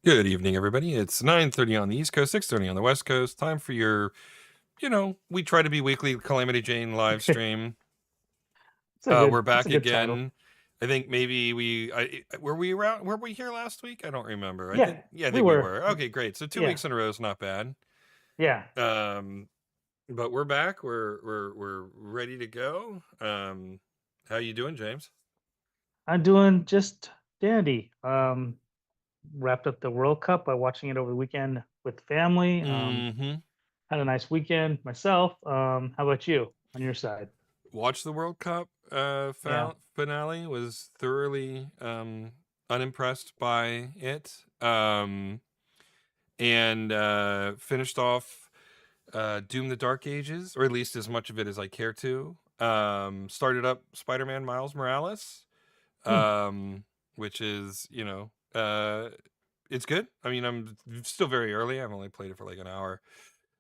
Good evening, everybody. It's 9:30 on the East Coast, 6:30 on the West Coast. Time for your, we try to be weekly Calamity Jane live stream. We're That's a back good title. again. I think maybe were we around? Were we here last week? I don't remember. I Yeah, think, yeah, I we think we were. were. Okay, great. So two Yeah, weeks in a row is not bad. yeah. But we're back. We're ready to go. How you doing, James? I'm doing just dandy. Wrapped up the World Cup by watching it over the weekend with family. Mm-hmm. Had a nice weekend myself. How about you on your side? Watched the World Cup Yeah. finale. Was thoroughly unimpressed by it. And finished off Doom the Dark Ages, or at least as much of it as I care to. Started up Spider-Man Miles Morales, Hmm. which is, it's good. I mean, I'm still very early. I've only played it for like an hour.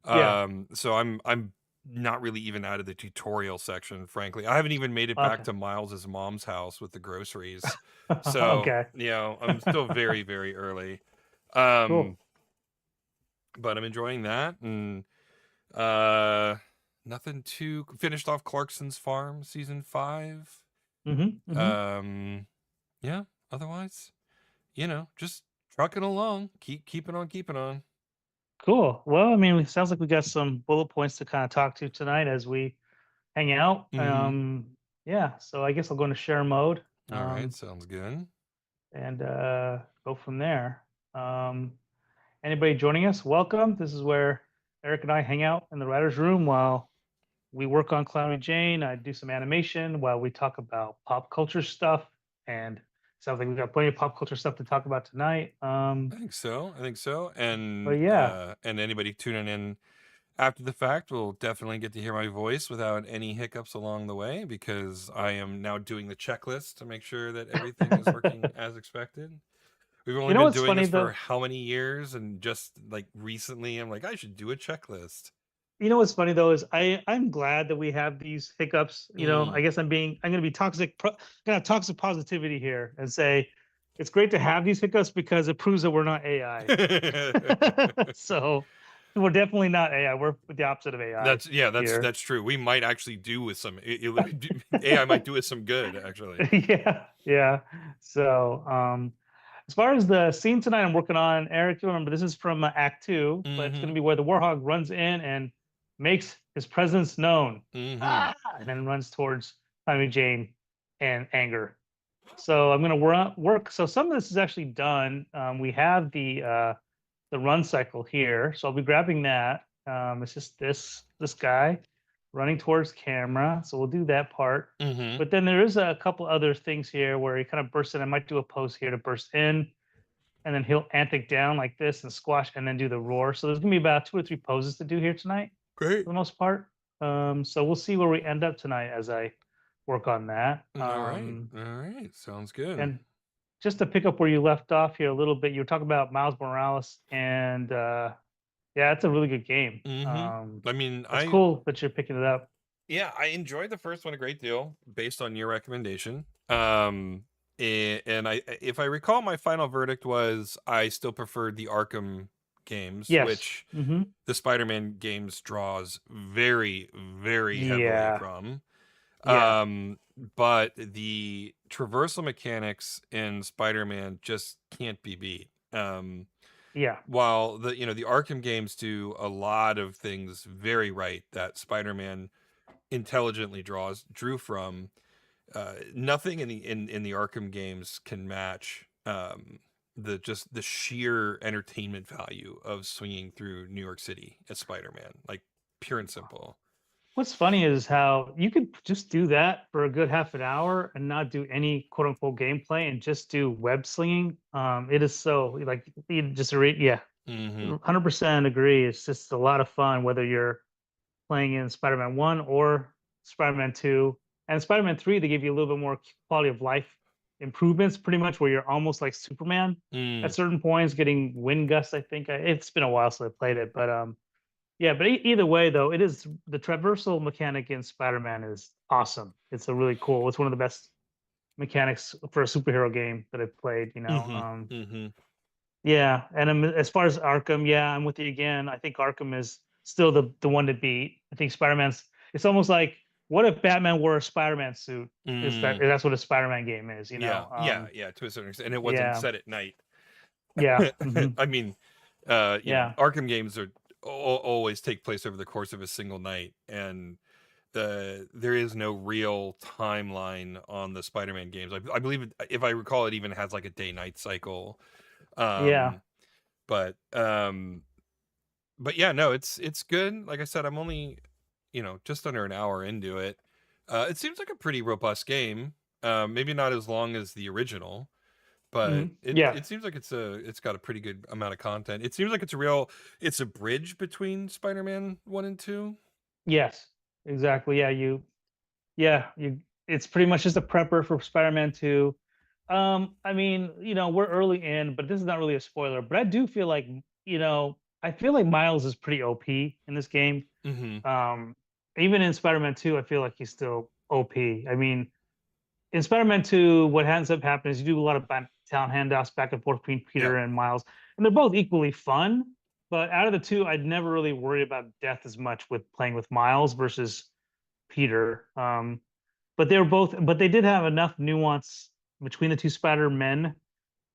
Yeah. So I'm not really even out of the tutorial section, frankly. I haven't even made it back Okay. to Miles's mom's house with the groceries. So, Okay. I'm still very, very early. Um, Cool. but I'm enjoying that, and uh nothing too finished off Clarkson's Farm season 5. Mm-hmm. Mm-hmm. Um yeah, otherwise, just trucking along, keeping on keeping on. Cool. Well, I mean, it sounds like we got some bullet points to kind of talk to tonight as we hang out. Mm-hmm. Yeah. So I guess I'll go into share mode. All right, Um, sounds good. and go from there. Um, Anybody joining us, welcome. This is where Eric and I hang out in the writer's room while we work on Calamity Jane. I do some animation while we talk about pop culture stuff. And sounds like we've got plenty of pop culture stuff to talk about tonight. I think so. But And yeah, anybody tuning in after the fact will definitely get to hear my voice without any hiccups along the way, because I am now doing the checklist to make sure that everything is working as expected. We've only you know been what's doing funny this for though? how many years? And just like recently, I'm like, I should do a checklist. You know what's funny though is I'm glad that we have these hiccups. I Mm. guess I'm going to be gonna have toxic positivity here and say it's great to have these hiccups because it proves that we're not AI. So we're definitely not AI. We're the opposite of AI that's here. that's true. We might actually do with some AI might do us some good, actually. Yeah, yeah. So, as far as the scene tonight, I'm working on Eric. You remember this is from Act Two, but it's going Mm-hmm. to be where the Warhog runs in and makes his presence known, Mm-hmm. and then runs towards Calamity Jane and Anger. So I'm going to work. So some of this is actually done. We have the run cycle here. So I'll be grabbing that. It's just this guy running towards camera. So we'll do that part. Mm-hmm. But then there is a couple other things here where he kind of bursts in. I might do a pose here to burst in, and then he'll antic down like this and squash, and then do the roar. So there's gonna be about 2 or 3 poses to do here tonight Great. for the most part. So we'll see where we end up tonight as I work on that. All right. All right. Sounds good. And just to pick up where you left off here a little bit, you were talking about Miles Morales, and yeah, it's a really good game. Mm-hmm. I mean, That's cool that you're picking it up. yeah, I enjoyed the first one a great deal based on your recommendation. And if I recall, my final verdict was I still preferred the Arkham games, Yes. which Hmm. the Spider-Man games draws very, very heavily Yeah. from. Yeah. But the traversal mechanics in Spider-Man just can't be beat. Yeah. While the Arkham games do a lot of things very right that Spider-Man intelligently drew from, nothing in the Arkham games can match the sheer entertainment value of swinging through New York City as Spider-Man, like pure and simple. What's funny is how you could just do that for a good half an hour and not do any quote unquote gameplay and just do web slinging. It is so like you just yeah, Mm-hmm. 100% agree. It's just a lot of fun whether you're playing in Spider-Man 1 or Spider-Man 2. And Spider-Man 3, they give you a little bit more quality of life improvements, pretty much where you're almost like Superman Mm. at certain points, getting wind gusts. I think it's been a while since I played it, but yeah. But either way, though, it is the traversal mechanic in Spider-Man is awesome. It's a really cool. It's one of the best mechanics for a superhero game that I've played. Mm-hmm. Mm-hmm. Yeah, and as far as Arkham, yeah, I'm with you again. I think Arkham is still the one to beat. I think Spider-Man's. It's almost like, what if Batman wore a Spider-Man suit? Mm, That's what a Spider-Man game is, you yeah, know? yeah, yeah, to a certain extent, and it wasn't Yeah, set at night. yeah, hmm, I mean, yeah, Arkham games are always take place over the course of a single night, and there is no real timeline on the Spider-Man games. I believe, if I recall, it even has like a day-night cycle. yeah. Um, but um, but yeah, no, it's good. Like I said, I'm only just under an hour into it. It seems like a pretty robust game. Maybe not as long as the original, but Hmm, yeah. it seems like it's got a pretty good amount of content. It seems like it's a bridge between Spider-Man 1 and 2. Yes, exactly. Yeah, you. It's pretty much just a prepper for Spider-Man 2. I mean, we're early in, but this is not really a spoiler. But I do feel like, I feel like Miles is pretty OP in this game. Mhm. Um, Even in Spider-Man 2, I feel like he's still OP. I mean, in Spider-Man 2, what ends up happening is you do a lot of talent handoffs back and forth between Yeah. Peter and Miles, and they're both equally fun. But out of the two, I'd never really worried about death as much with playing with Miles versus Peter. But they did have enough nuance between the two Spider-Men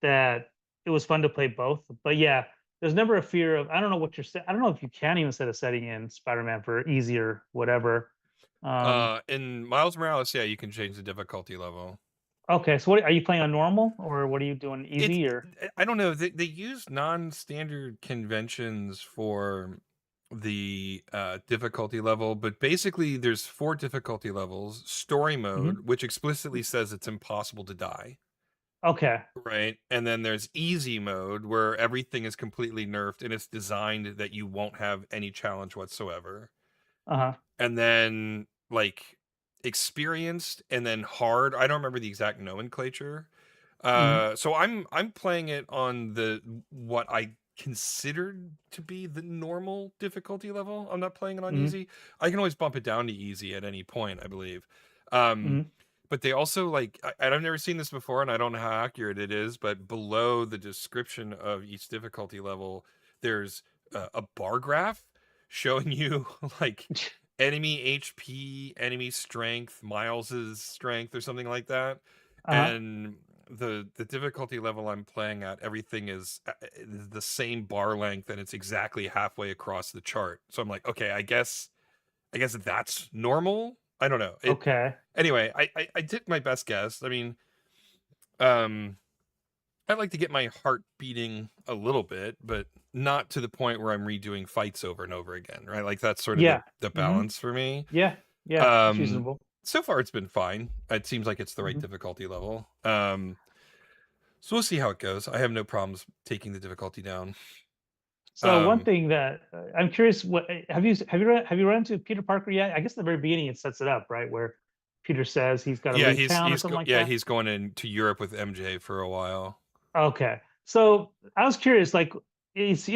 that it was fun to play both. But yeah, there's never a fear of, I don't know what you're saying. I don't know if you can even set a setting in Spider-Man for easy or whatever. In Miles Morales, yeah, you can change the difficulty level. Okay, so what are you playing on normal, or what are you doing, It's easy or? I don't know. They use non-standard conventions for the difficulty level, but basically there's four difficulty levels. Story Mhm. mode, which explicitly says it's impossible to die, Okay. right? And then there's easy mode, where everything is completely nerfed and it's designed that you won't have any challenge whatsoever. Uh-huh. And then like experienced, and then hard. I don't remember the exact nomenclature. Mhm. So I'm playing it on the what I considered to be the normal difficulty level. I'm not playing it on Mhm. easy. I can always bump it down to easy at any point, I believe. Um, Mhm. but they also like, and I've never seen this before, and I don't know how accurate it is, but below the description of each difficulty level, there's a bar graph showing you like enemy HP, enemy strength, Miles's strength, or something like that. Uh-huh. And the difficulty level I'm playing at, everything is the same bar length, and it's exactly halfway across the chart. So I'm like, okay, I guess that's normal. I don't know. Okay. Anyway, I did my best guess. I mean, um I like to get my heart beating a little bit, but not to the point where I'm redoing fights over and over again, right? Like that's sort of Yeah. the Mhm. balance for me. Yeah. Yeah, that's Um reasonable. so far it's been fine. It seems like it's the right Mhm. difficulty level. So we'll see how it goes. I have no problems taking the difficulty down. So one Um thing that I'm curious, what have you run into Peter Parker yet? I guess at the very beginning it sets it up, right, where Peter says he's got to yeah, leave town or something like that. he's going into Europe with MJ for a while. Okay, so I was curious, like it's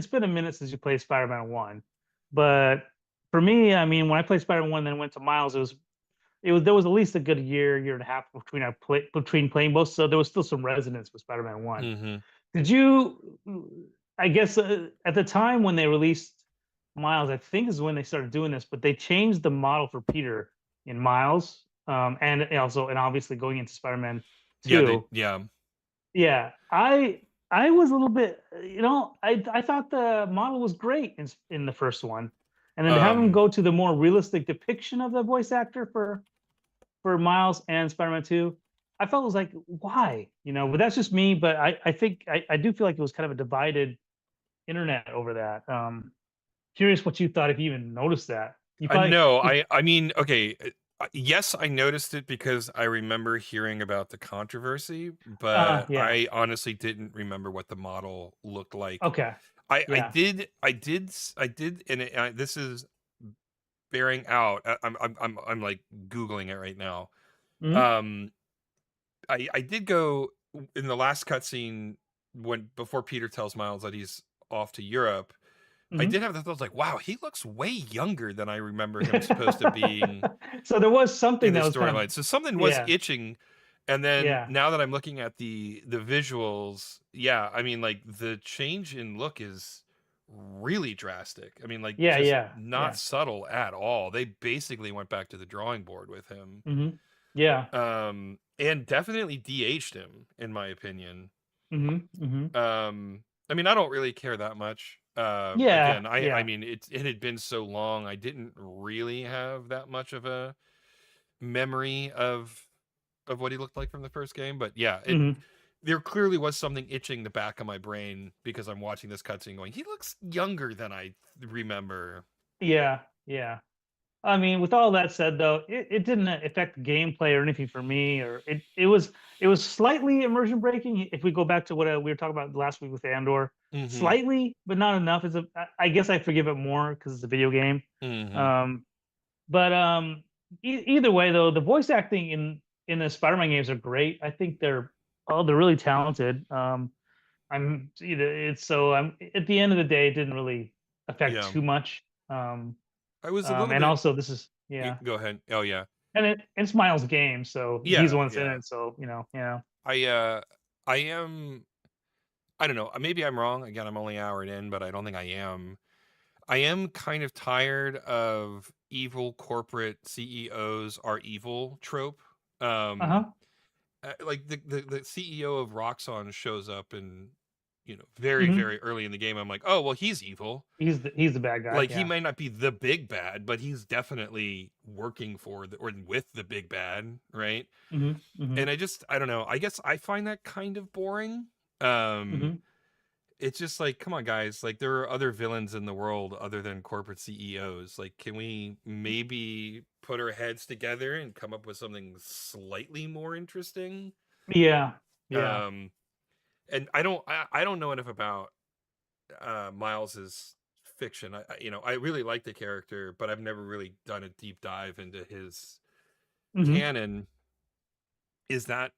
been a minute since you played Spider-Man One, but for me, I mean, when I played Spider-Man One, then went to Miles, it was there was at least a good year and a half between playing both, so there was still some resonance with Spider-Man One. Mhm. Did you? I guess at the time when they released Miles, I think is when they started doing this, but they changed the model for Peter in Miles, and obviously going into Spider-Man Yeah, they 2. yeah. Yeah, I was a little bit, I thought the model was great in the first one, and then to have him Um go to the more realistic depiction of the voice actor for Miles and Spider-Man 2, I felt it was like, why? But that's just me. But I think I do feel like it was kind of a divided internet over that. Curious what you thought, if you even noticed that. You probably no, you, I mean, okay, yes, I noticed it because I remember hearing about the controversy, but yeah. I honestly didn't remember what the model looked like. Okay. I Yeah. did and this is bearing out. I'm like googling it right now. Hmm. Um, I did go in the last cutscene, when before Peter tells Miles that he's off to Europe. I Hmm. did have the thought, like, wow, he looks way younger than I remember him supposed to being So there was in something the that was kind of, storyline. So something was yeah. itching, And then Yeah. now that I'm looking at the visuals, yeah, I mean, like the change in look is really drastic. I mean, like Yeah. just Yeah. not Yeah. subtle at all. They basically went back to the drawing board with him. Hmm. Yeah. And definitely DH'd him, in my opinion. Hmm. Hmm. I mean, I don't really care that much. Yeah. Again, I Yeah. mean, it had been so long, I didn't really have that much of a memory of what he looked like from the first game. But yeah, it Hmm. there clearly was something itching the back of my brain because I'm watching this cutscene going, he looks younger than I remember. Yeah. Yeah. I mean, with all that said, though, it didn't affect gameplay or anything for me, or it was slightly immersion breaking. If we go back to what we were talking about last week with Andor, Mm-hmm. slightly, but not enough. I guess I forgive it more because it's a video game. Mm-hmm. Um, but either way, though, the voice acting in the Spider-Man games are great. I think they're really talented. I'm either it's so I'm at the end of the day, it didn't really affect Yeah. too much. I was a little And bit also this is yeah, go ahead. Oh yeah. and it's Miles' game, so he's the Yeah, one that's in yeah. it. So yeah. I uh I am I don't know. Maybe I'm wrong. Again, I'm only an hour in, but I don't think I am. I am kind of tired of evil corporate CEOs are evil trope. Uh Um, huh. like the CEO of Roxxon shows up and very Hmm. very early in the game. I'm like, oh well, he's evil. He's the bad guy. Like he Yeah. may not be the big bad, but he's definitely working for or with the big bad, right? Hmm. Hmm. And I don't know. I guess I find that kind of boring. Um, Hmm. it's just like, come on, guys. Like, there are other villains in the world other than corporate CEOs. Like, can we maybe put our heads together and come up with something slightly more interesting? Yeah. Yeah. Um, and I don't know enough about Miles's fiction. I really like the character, but I've never really done a deep dive into his Hmm. canon. Is that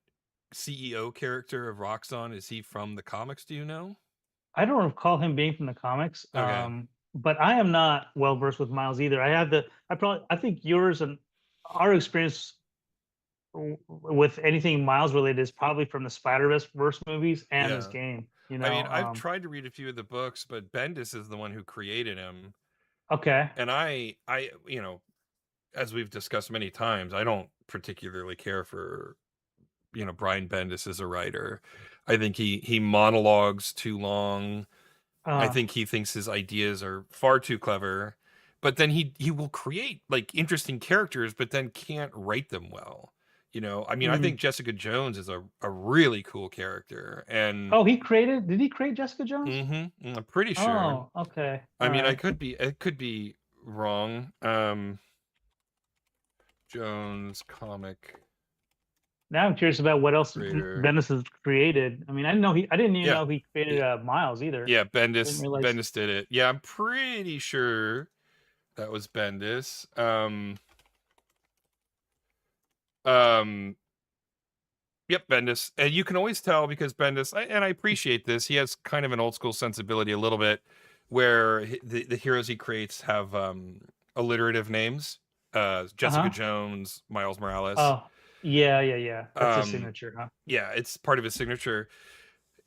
CEO character of Roxxon? Is he from the comics? Do you know? I don't recall him being from the comics. Okay. But I am not well versed with Miles either. I think yours and our experience with anything Miles related is probably from the Spider-Verse movies and this Yeah. game. I mean, I've tried to read a few of the books, but Bendis is the one who created him. Okay. And as we've discussed many times, I don't particularly care for, Brian Bendis as a writer. I think he monologues too long. I Uh, think he thinks his ideas are far too clever, but then he will create like interesting characters, but then can't write them well. I mean, I mm. think Jessica Jones is a really cool character, and Oh, did he create Jessica Jones? I'm pretty sure. Oh, okay. I All mean, right. it could be wrong. Jones comic Now I'm curious about what else creator. Bendis has created. I mean, I didn't even Yeah, know he created yeah, Miles either. yeah. I didn't Bendis realize. Bendis did it. Yeah, I'm pretty sure that was Bendis. Um, Yep, Bendis. And you can always tell because Bendis, and I appreciate this, he has kind of an old school sensibility a little bit where the heroes he creates have alliterative names. Jessica Uh-huh. Jones, Miles Morales. Oh, yeah, yeah, yeah. That's his Um, signature, huh? yeah, it's part of his signature.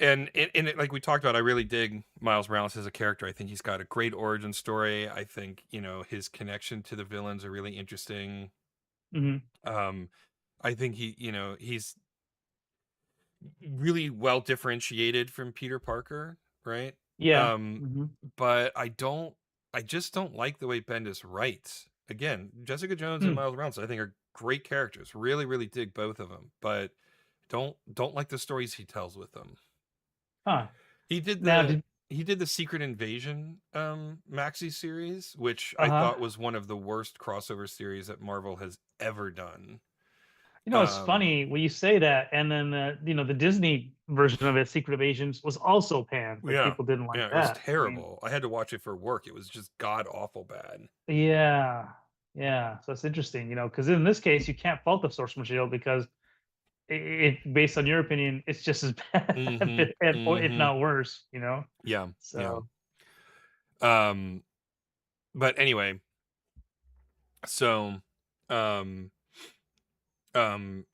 And like we talked about, I really dig Miles Morales as a character. I think he's got a great origin story. I think, his connection to the villains are really interesting. Hmm. Um, I think he's really well differentiated from Peter Parker, right? Yeah. Um, Hmm. but I just don't like the way Bendis writes. Again, Jessica Jones and Hmm. Miles Morales, I think are great characters. Really, really dig both of them, but don't like the stories he tells with them. Huh. He did Now the did he did the Secret Invasion maxi series, which I uh-huh. thought was one of the worst crossover series that Marvel has ever done. It's Um, funny when you say that, and then the Disney version of it, Secret Invasions, was also panned. Like Yeah. people didn't like Yeah, it was that. I mean, terrible. I had to watch it for work. It was just god awful bad. yeah, yeah. So it's interesting, because in this case, you can't fault the source material because based on your opinion, it's just as Mhm. bad, or if Mhm. not worse. Yeah. Yeah. So, Um but anyway, so um um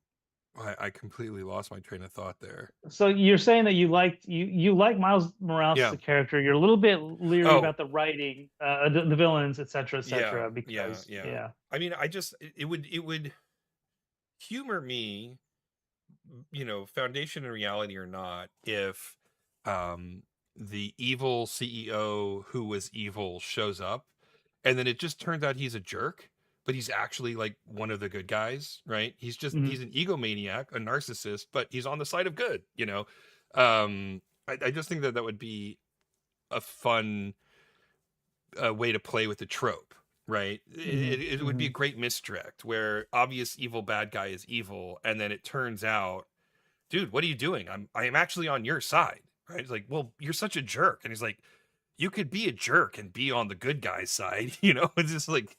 I completely lost my train of thought there. So you're saying that you like Miles Morales as Yeah. a character. You're a little bit leery Oh, about the writing, the villains, et yeah, cetera, yeah, because yeah. yeah. I mean, it would humor me, foundation and reality or not, if um the evil CEO who was evil shows up and then it just turns out he's a jerk, but he's actually like one of the good guys, right? Mhm. He's an egomaniac, a narcissist, but he's on the side of good. I just think that that would be a fun way to play with the trope, right? Mhm. It would be a Mhm. great misdirect where obvious evil bad guy is evil, and then it turns out, dude, what are you doing? I am actually on your side, right? It's like, well, you're such a jerk, and he's like, you could be a jerk and be on the good guy's side, It's just like,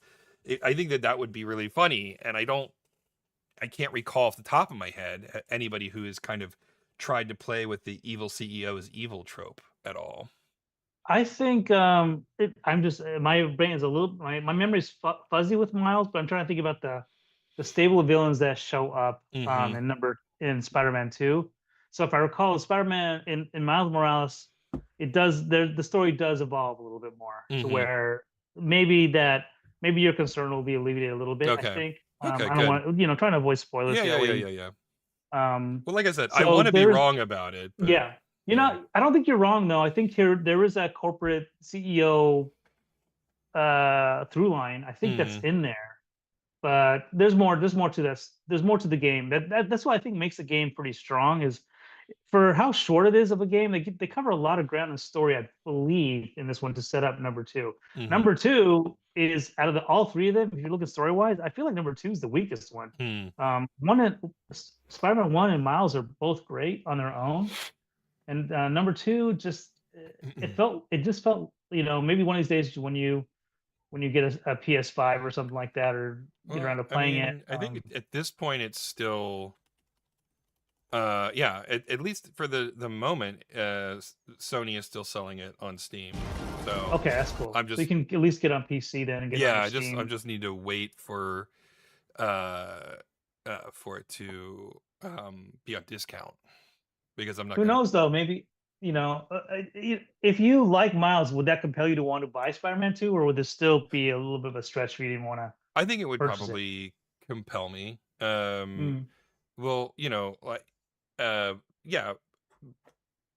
I think that that would be really funny, and I can't recall off the top of my head anybody who has kind of tried to play with the evil CEO's evil trope at all. I think I'm just my brain is a little my memory is fuzzy with Miles, but I'm trying to think about the stable of villains that show up Mm-hmm. in Spider-Man 2. So if I recall, Spider-Man in Miles Morales, it does the story does evolve a little bit more to Mm-hmm. where maybe that maybe your concern will be alleviated a little bit. I Okay. think Okay, I don't good. want trying to avoid spoilers Yeah, here. yeah, That yeah, way, yeah, yeah. um, Well, like I said, I so want to be there's wrong about it, but yeah, you're yeah. not. I don't think you're wrong though. I think there is that corporate CEO through line. I think that's Mm, in there, but there's more to this. There's more to the game. That's what I think makes the game pretty strong. Is for how short it is of a game. They cover a lot of ground and story, I believe, in this one to set up number two. mm-hmm. Number two is out of all three of them. If you look at story wise, I feel like number two is the weakest one. Hmm. One and Spider-Man one and Miles are both great on their own, and number two just it just felt maybe one of these days when you get a PS5 or something like that, or get Well, around to I playing it. mean, I think at this point it's still yeah, at least for the moment, Sony is still selling it on Steam. So Okay, that's cool. I'm So you just can at least get on PC then and get it on yeah, your I Steam. just need to wait uh for it to be on discount because I'm not Who gonna knows though? Maybe if you like Miles, would that compel you to want to buy Spider-Man 2, or would this still be a little bit of a stretch for you to want to I think it would purchase it? probably compel me. Mm, Well, like uh yeah,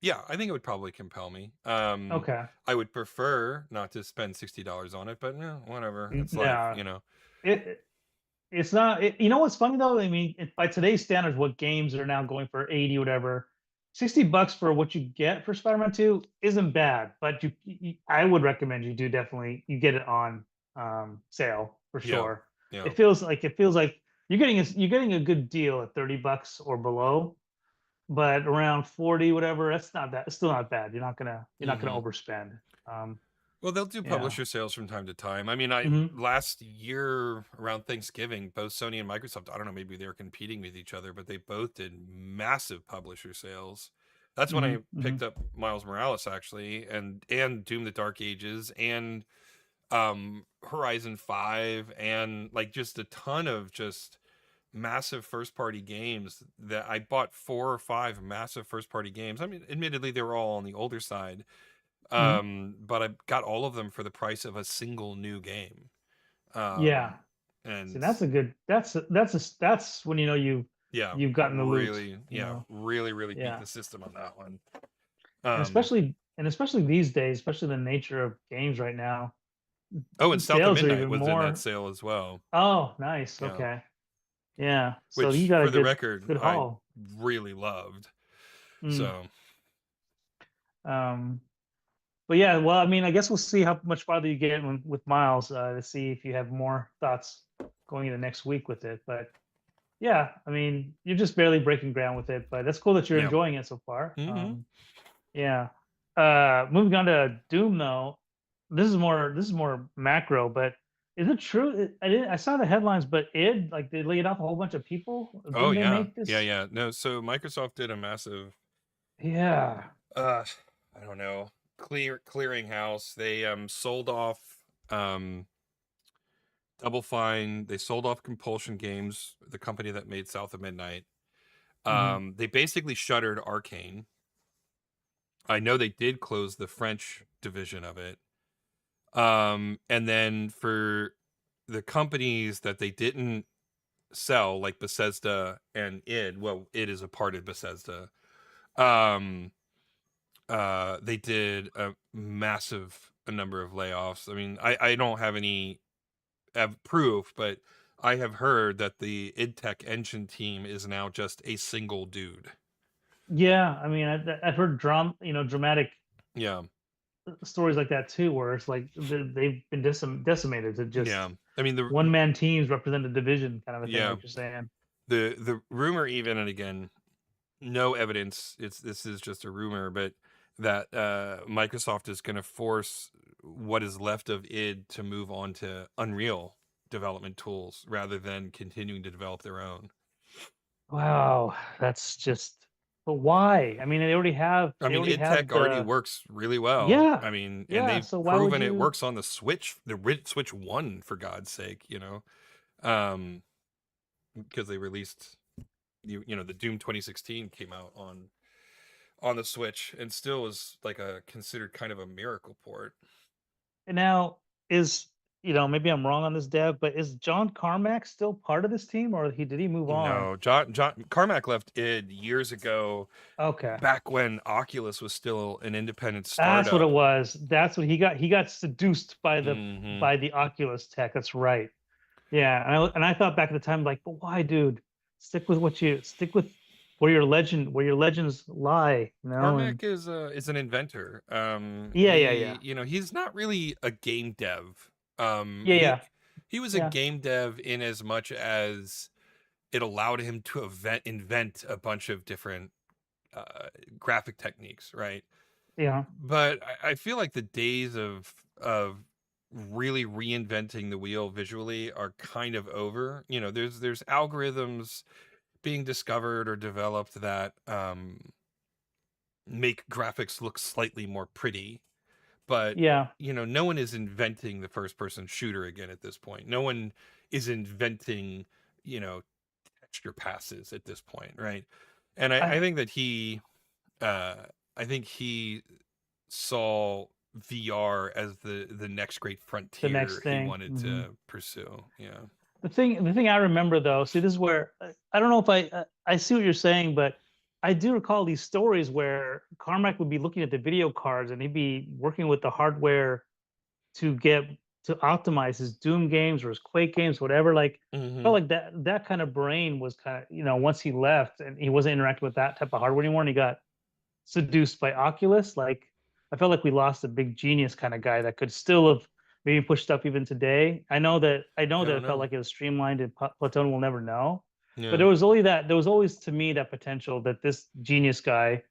yeah, I think it would probably compel me. okay. I would prefer not to spend $60 on it, but whatever. It's No, life. it it's not. You know what's funny though? I mean, by today's standards, what games are now going for 80 whatever, $60 for what you get for Spider-Man 2 isn't bad. But I would recommend you do definitely you get it on sale for Yeah. sure. Yeah. It feels like you're getting a good deal at $30 or below, but around 40 whatever, that's not that. It's still not bad. You're not gonna Hmm. overspend. Well, they'll do Yeah. publisher sales from time to time. I mean, I Hmm. last year around Thanksgiving, both Sony and Microsoft, I don't know, maybe they were competing with each other, but they both did massive publisher sales. That's when Hmm. I Hmm. picked up Miles Morales actually, and Doom the Dark Ages and Horizon 5 and like just a ton of just massive first party games that I bought 4 or 5 massive first party games. I mean, admittedly they were all on the older side. Hmm. But I got all of them for the price of a single new game. Yeah. Um See, and that's when yeah, you've gotten the loot, really, yeah, really beat Yeah. the system on that one. And Um especially these days, especially the nature of games right now, oh, and South of sales are Midnight even was in that more. sale as well. Oh, nice. Yeah. Okay. Yeah. So you Which got a for the record good I haul. really loved. Mm. So Um, but yeah, well, I mean, I guess we'll see how much farther you get with Miles to see if you have more thoughts going into next week with it. But yeah, I mean, you're just barely breaking ground with it, but that's cool that you're yeah. enjoying it so far. Hmm. Yeah. Moving on to Doom though. This is more macro, but is it true? I saw the headlines, but like they laid off a whole bunch of people. Oh Didn't they yeah. make Yeah, this? yeah. No, so Microsoft did a massive Yeah. uh I don't know, clearing house. They sold off um Double Fine. They sold off Compulsion Games, the company that made South of Midnight. Hmm. They basically shuttered Arcane. I know they did close the French division of it. And then for the companies that they didn't sell, like Bethesda and id, well, id is a part of Bethesda. Um, they did a massive a number of layoffs. I mean, I don't have any proof, but I have heard that the id Tech engine team is now just a single dude. Yeah, I mean, I've heard dramatic Yeah, stories like that too, where it's like they've been decimated to yeah. just I mean one man teams represent a division kind of a thing, yeah, like you're saying. the rumor, even, and again, no evidence. This is just a rumor, but that Microsoft is going to force what is left of id to move on to Unreal development tools rather than continuing to develop their own. Wow, that's just. But why? I mean, I they mean, already id have Tech already the. works really well. Yeah, I mean, and yeah. they've So why would proven it you? works on the Switch, Switch One, for God's sake, um, because they released the Doom 2016 came out on the Switch and still was like a considered kind of a miracle port. And now is maybe I'm wrong on this, Dev, but is John Carmack still part of this team, or did he move on? No, John Carmack left id years ago, Okay. back when Oculus was still an independent That's what it startup. was. That's what he got. He got seduced by Hmm. the Oculus tech. That's right. Yeah, and I thought back at the time, like, but why, dude? Stick with where your legends lie, and Carmack is an inventor. yeah, yeah, yeah, He's not really a game dev. yeah, He yeah, he was a yeah, game dev in as much as it allowed him to invent a bunch of different uh, graphic techniques, right? yeah, But I feel like the days of really reinventing the wheel visually are kind of over. There's algorithms being discovered or developed that make graphics look slightly more pretty, but yeah. no one is inventing the first person shooter again at this point. No one is inventing, you know, texture passes at this point, right? And I I think that uh I think he saw VR as the next great the next frontier he thing. wanted Mhm. to pursue. Yeah. The thing I remember though, see, this is where I don't know if I see what you're saying, but I do recall these stories where Carmack would be looking at the video cards and he'd be working with the hardware to get to optimize his Doom games or his Quake games, whatever. Like, Hmm. felt like that kind of brain was kind of, once he left and he wasn't interacting with that type of hardware anymore, and he got seduced by Oculus. Like, I felt like we lost a big genius kind of guy that could still have maybe pushed stuff even today. I know that I don't it felt know. like it was streamlined, and Platone will never know. But Yeah. there was always to me that potential that this genius guy.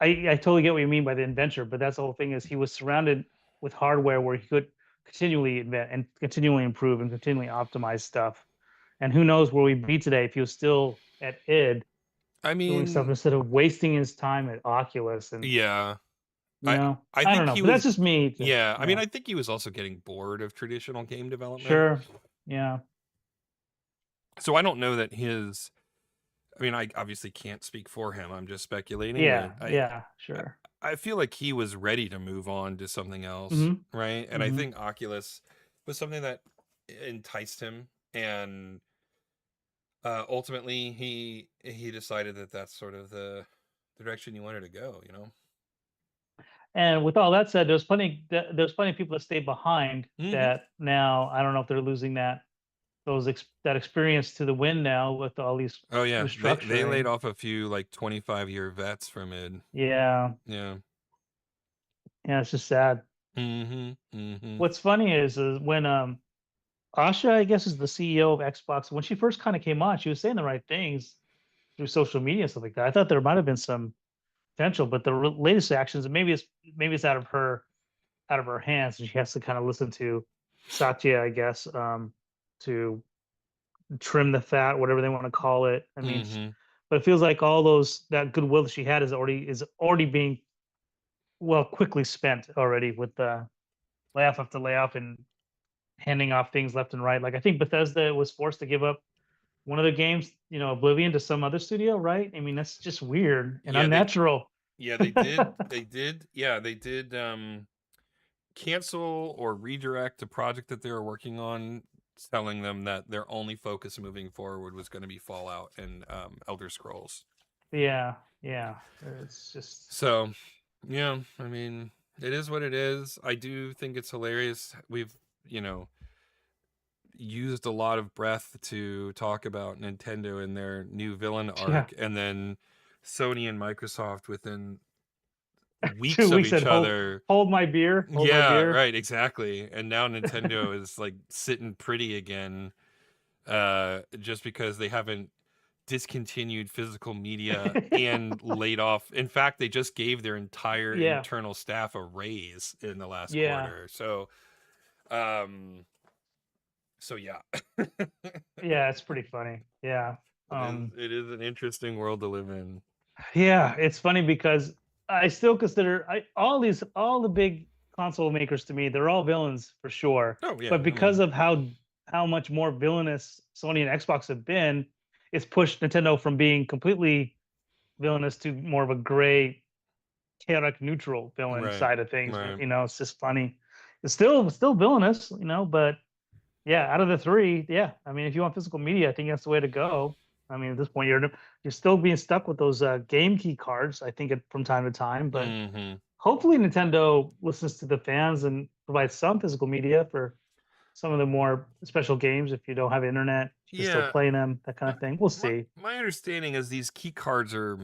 I totally get what you mean by the inventor, but that's the whole thing is he was surrounded with hardware where he could continually invent and continually improve and continually optimize stuff. And who knows where we'd be today if he was still at id I doing stuff mean, instead of wasting his time at Oculus. And yeah. I I I don't think know, he but that's was just me. yeah, I mean, I think he was also getting bored of traditional game development. Sure, yeah, So I don't know that his I mean, I obviously can't speak for him. I'm just speculating, but yeah, yeah, I sure. I feel like he was ready to move on to something else, Hmm. right? And I Hmm. think Oculus was something that enticed him, and ultimately he decided that that's sort of the direction he wanted to go. And with all that said, there's plenty of people that stayed behind Hmm. that now I don't know if they're losing that experience to the wind now with all these Oh yeah, they laid restructuring. off a few like 25-year vets from it. Yeah, Yeah. yeah, it's just sad. Hmm. Hmm. What's funny is when Asha, I guess, is the CEO of Xbox. When she first kind of came on, she was saying the right things through social media and stuff like that. I thought there might have been some potential, but the latest actions, and maybe it's out of her hands, and she has to kind of listen to Satya, I guess, to trim the fat, whatever they want to call it. I mean, Hmm. but it feels like all those that goodwill that she had is already being quickly spent already with the layoff after layoff and handing off things left and right. Like I think Bethesda was forced to give up one of the games, Oblivion to some other studio, right? I mean, that's just weird and Yeah, they unnatural. yeah, they did. They did cancel or redirect a project that they were working on, telling them that their only focus moving forward was going to be Fallout and Elder Scrolls. Yeah, yeah. It's just So, yeah, I mean, it is what it is. I do think it's hilarious. We've, you know, used a lot of breath to talk about Nintendo and their new villain yeah. arc, and then Sony and Microsoft within weeks Two of weeks each said other. hold my Yeah, beer. right, exactly. And now Nintendo is like sitting pretty again, just because they haven't discontinued physical media and laid off. In fact, they just gave their entire Yeah, internal staff a raise in the last yeah, quarter. Um, so yeah, it yeah. It's pretty funny. Yeah. is Um, it is an interesting world to live in. Yeah, it's funny because I still consider all the big console makers to me, they're all villains for sure. Oh yeah, But I because mean, of how much more villainous Sony and Xbox have been, it's pushed Nintendo from being completely villainous to more of a gray, chaotic, neutral villain right, side of things. right. It's just funny. It's still villainous, but yeah, out of the three, yeah. I mean, if you want physical media, I think that's the way to go. I mean, at this point, you're still being stuck with those game key cards. I think from time to time, but Hmm. hopefully Nintendo listens to the fans and provides some physical media for some of the more special games. If you don't have internet, you can still Yeah, play them. That kind my, of thing. We'll my see. my understanding is these key cards are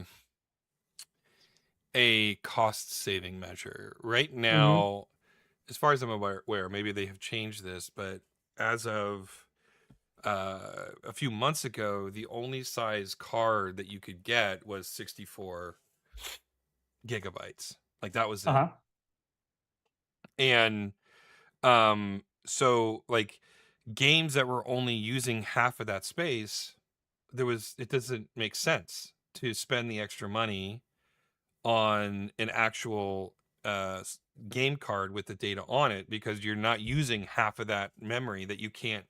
a cost saving measure right Hmm. now. As far as I'm aware, maybe they have changed this, but as of a few months ago, the only size card that you could get was 64 gigabytes. Like that was Uh it. huh. And so like games that were only using half of that space, it doesn't make sense to spend the extra money on an actual game card with the data on it, because you're not using half of that memory that you can't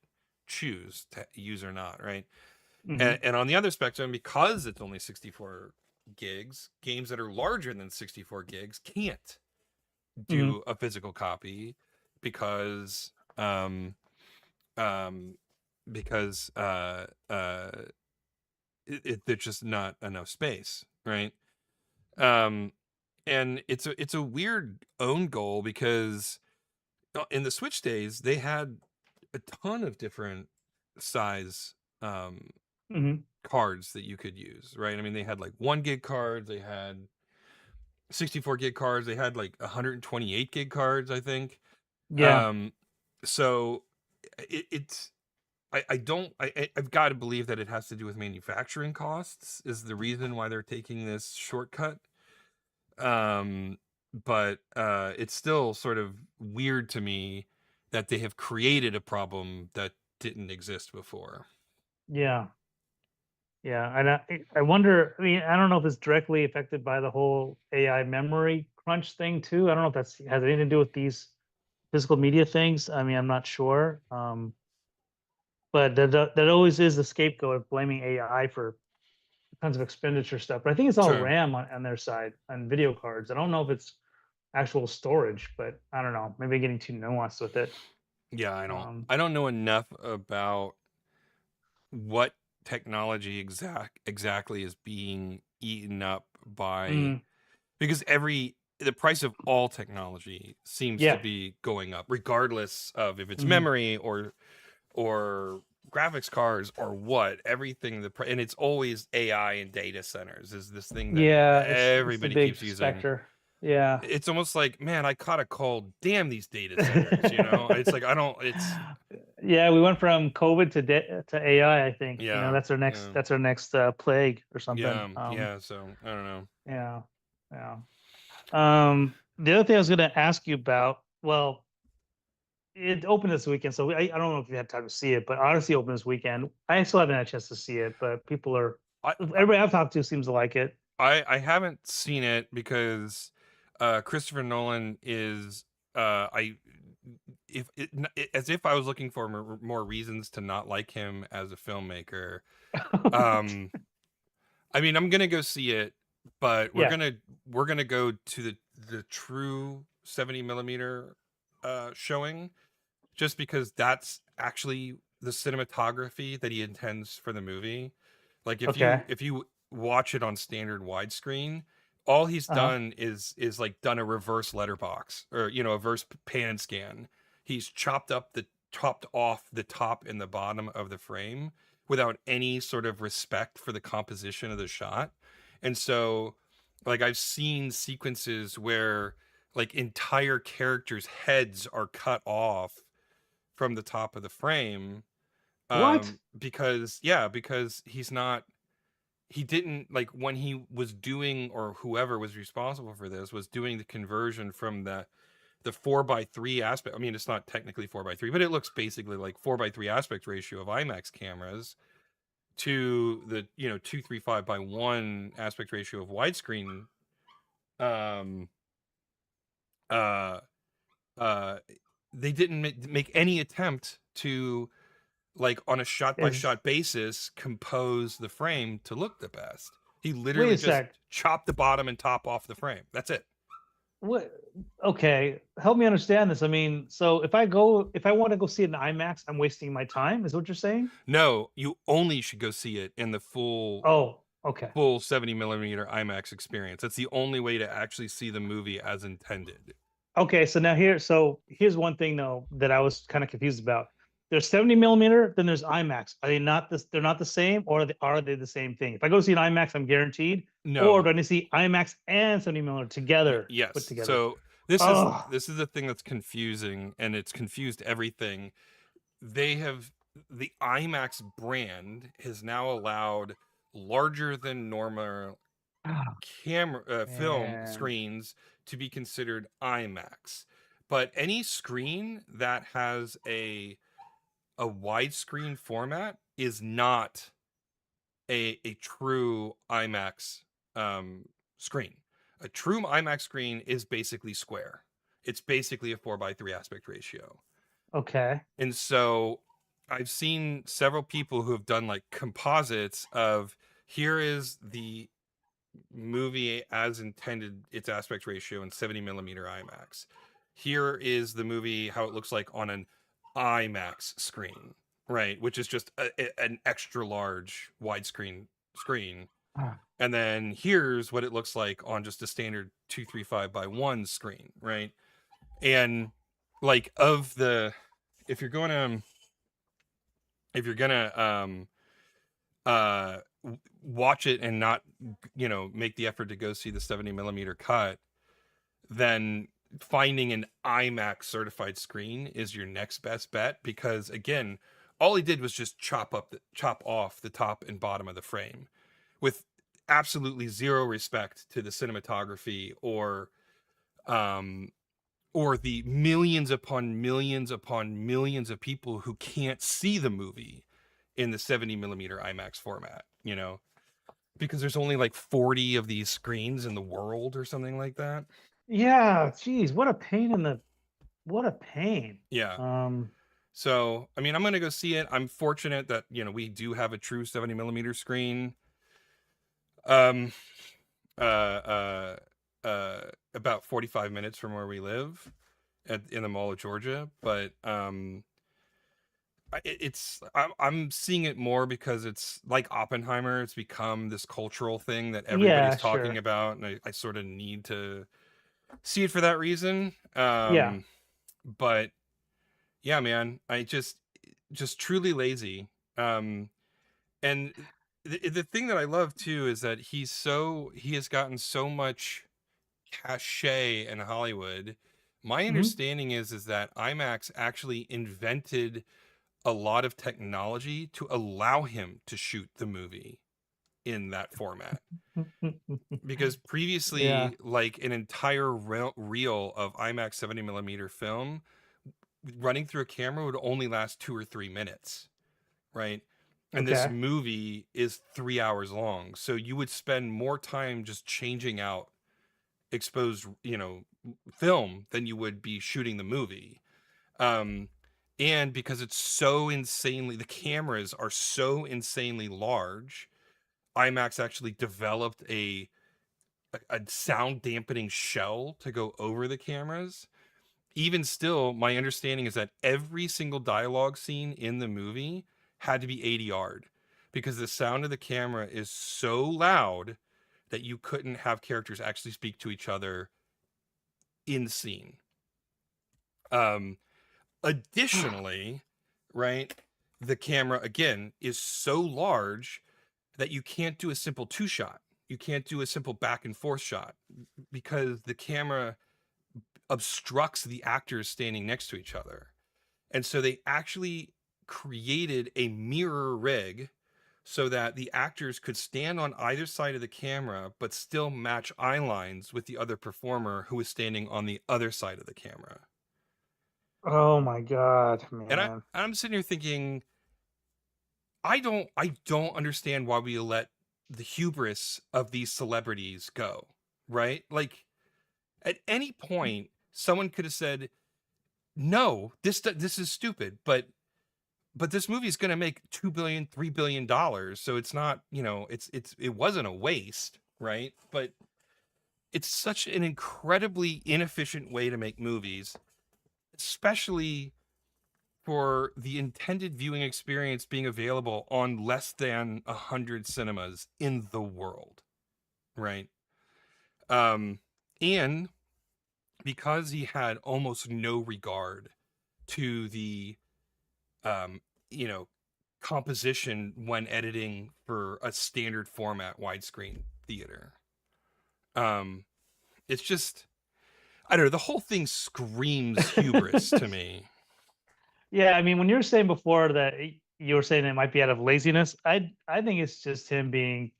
choose to use or not, right? Hmm. And on the other spectrum, because it's only 64 gigs, games that are larger than 64 gigs can't Hmm. do a physical copy because um um because there's just not enough space, right? um and it's a weird own goal, because in the Switch days they had a ton of different size um Hmm. cards that you could use, right? I mean, they had like 1 gig cards, they had 64 gig cards, they had like 128 gig cards, I think. Yeah. Um, so it's I don't I've got to believe that it has to do with manufacturing costs is the reason why they're taking this shortcut. Um, but it's still sort of weird to me that they have created a problem that didn't exist before. Yeah. Yeah, and I wonder. I mean, I don't know if it's directly affected by the whole AI memory crunch thing too. I don't know if that's has anything to do with these physical media things. I mean, I'm not sure. But that always is the scapegoat of blaming AI for tons of expenditure stuff. But I think it's all Sure. RAM on their side on video cards. I don't know if it's actual storage, but I don't know. Maybe getting too nuanced with it. Yeah, I don't Um, I don't know enough about what technology exactly is being eaten up by, mm, because the price of all technology seems to yeah. be going up regardless of if it's Hmm. memory or graphics cards or what. Everything and it's always AI and data centers is this thing that Yeah, it's the everybody big keeps using. specter. Yeah. It's almost like, man, I caught a cold, damn these data centers. It's like I don't it's Yeah, we went from COVID to AI. I think yeah, that's our next yeah, plague or something. yeah, so I don't know. Yeah, yeah. The other thing I was going to ask you about, well, it opened this weekend, so I don't know if you had time to see it, but Odyssey opened this weekend. I still haven't had a chance to see it, but I everybody I've talked to seems to like it. I haven't seen it because Christopher Nolan is I if as if I was looking for more reasons to not like him as a filmmaker. Um, I mean, I'm gonna go see it, but Yeah. we're gonna go to the true 70 millimeter showing, just because that's actually the cinematography that he intends for the movie. Like Okay. if you watch it on standard widescreen, all he's Uh-huh. done is like done a reverse letterbox, or a reverse pan scan. He's chopped off the top and the bottom of the frame without any sort of respect for the composition of the shot. And so, like, I've seen sequences where like entire characters' heads are cut off from the top of the frame, What? because because he didn't, like, when he was doing, or whoever was responsible for this was doing the conversion from the 4:3 aspect. I mean, it's not technically 4:3, but it looks basically like 4:3 aspect ratio of IMAX cameras to the 235:1 aspect ratio of widescreen. um uh uh they didn't make any attempt to, like, on a shot by Is shot basis, compose the frame to look the best. He Wait literally a just sec. chopped the bottom and top off the frame. That's it. What? Okay, help me understand this. I mean, so if I want to go see it in IMAX, I'm wasting my time. Is what you're saying? No, you only should go see it in the Oh, okay. full 70 millimeter IMAX experience. That's the only way to actually see the movie as intended. Okay, so here's one thing though that I was kind of confused about. There's 70 millimeter, then there's IMAX. Are they not this? They're not the same, or are they the same thing? If I go see an IMAX, I'm guaranteed, or No. do I need to see IMAX and 70 millimeter together, put Yes. together? So this is Oh, this is the thing that's confusing, and it's confused everything. They have The IMAX brand has now allowed larger than normal camera film man. screens to be considered IMAX. But any screen that has a widescreen format is not a true IMAX screen. A true IMAX screen is basically square. It's basically a 4:3 aspect ratio. Okay. And so I've seen several people who have done like composites of, here is the movie as intended, its aspect ratio in 70 millimeter IMAX. Here is the movie how it looks like on an IMAX screen, right? Which is just an extra large widescreen screen. Ah, And then here's what it looks like on just a standard 235:1 screen, right? And like, of the, if you're going to if you're gonna watch it and not make the effort to go see the 70 millimeter cut, then finding an IMAX certified screen is your next best bet, because again, all he did was just chop off the top and bottom of the frame with absolutely zero respect to the cinematography, um or the millions upon millions of people who can't see the movie in the 70 millimeter IMAX format, because there's only like 40 of these screens in the world or something like that. yeah, geez, what a pain in the what a pain. Yeah. Um, So, I mean, I'm going to go see it. I'm fortunate that, we do have a true 70 millimeter screen. Um, uh, uh, about 45 minutes from where we live in the Mall of Georgia. But, I'm seeing it more because it's like Oppenheimer. It's become this cultural thing that everybody's yeah, talking sure. about, and I sort of need to see it for that reason. Yeah. But yeah, man, I just truly lazy. Um, and the thing that I love too is that he has gotten so much cachet in Hollywood. My Hmm. understanding is that IMAX actually invented a lot of technology to allow him to shoot the movie in that format, because Yeah. previously, like, an entire reel of IMAX 70 millimeter film running through a camera would only last 2 or 3 minutes, right? And this Okay. movie is 3 hours long, so you would spend more time just changing out exposed film than you would be shooting the movie. Um, and because it's so insanely, the cameras are so insanely large, IMAX actually developed a sound dampening shell to go over the cameras. Even still, my understanding is that every single dialogue scene in the movie had to be ADR'd because the sound of the camera is so loud that you couldn't have characters actually speak to each other in scene. Um, Additionally, right, the camera again is so large that you can't do a simple two shot. You can't do a simple back and forth shot because the camera obstructs the actors standing next to each other. And so they actually created a mirror rig so that the actors could stand on either side of the camera but still match eye lines with the other performer who was standing on the other side of the camera. Oh my god, And man. I'm sitting here thinking, I don't understand why we let the hubris of these celebrities go, right? Like at any point someone could have said, "No, this is stupid," but this movie is going to make 2 billion, $3 billion, so it's not, it wasn't a waste, right? But it's such an incredibly inefficient way to make movies, especially for the intended viewing experience being available on less than 100 cinemas in the world, right? um and because he had almost no regard to the um you know composition when editing for a standard format widescreen theater. um it's just, I don't know, the whole thing screams hubris to me. Yeah, I mean, when you were saying before that you were saying it might be out of laziness, I think it's just him being,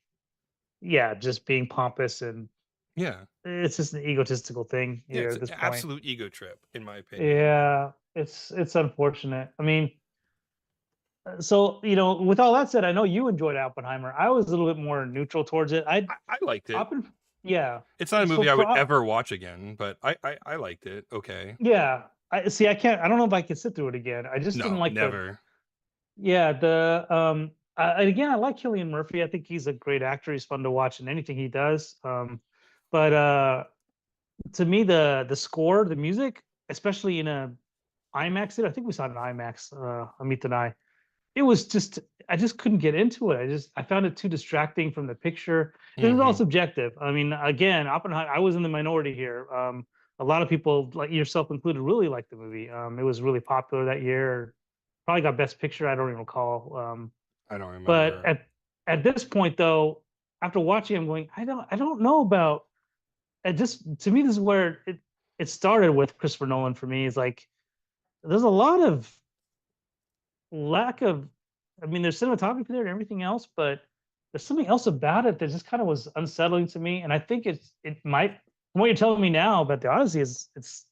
yeah, just being pompous, and Yeah, it's just an egotistical thing yeah, here it's at an this point. absolute ego trip in my opinion. Yeah, it's unfortunate. I mean, so with all that said, I know you enjoyed Oppenheimer. I was a little bit more neutral towards it. I liked it. Yeah. It's not a So movie I would for ever watch again, but I liked it. Okay. yeah, I see. I can't. I don't know if I can sit through it again. I just didn't No, like the. never. Yeah, and again, I like Killian Murphy. I think he's a great actor. He's fun to watch in anything he does. But to me, the score, the music, especially in a IMAX theater, I think we saw it in IMAX. Amit and I. It was just, I just couldn't get into it. I found it too distracting from the picture. This is all Hmm. subjective. I mean, again, Oppenheimer. I was in the minority here. A lot of people, like yourself included, really liked the movie. It was really popular that year. Probably got Best Picture. I don't even recall. I don't But remember. at this point, though, after watching, I'm going, I don't know about. It just to me, this is where it started with Christopher Nolan for me. Is like there's a lot of lack of, I mean, there's cinematography there and everything else, but there's something else about it that just kind of was unsettling to me. And I think it might, from what you're telling me now about the Odyssey, is it's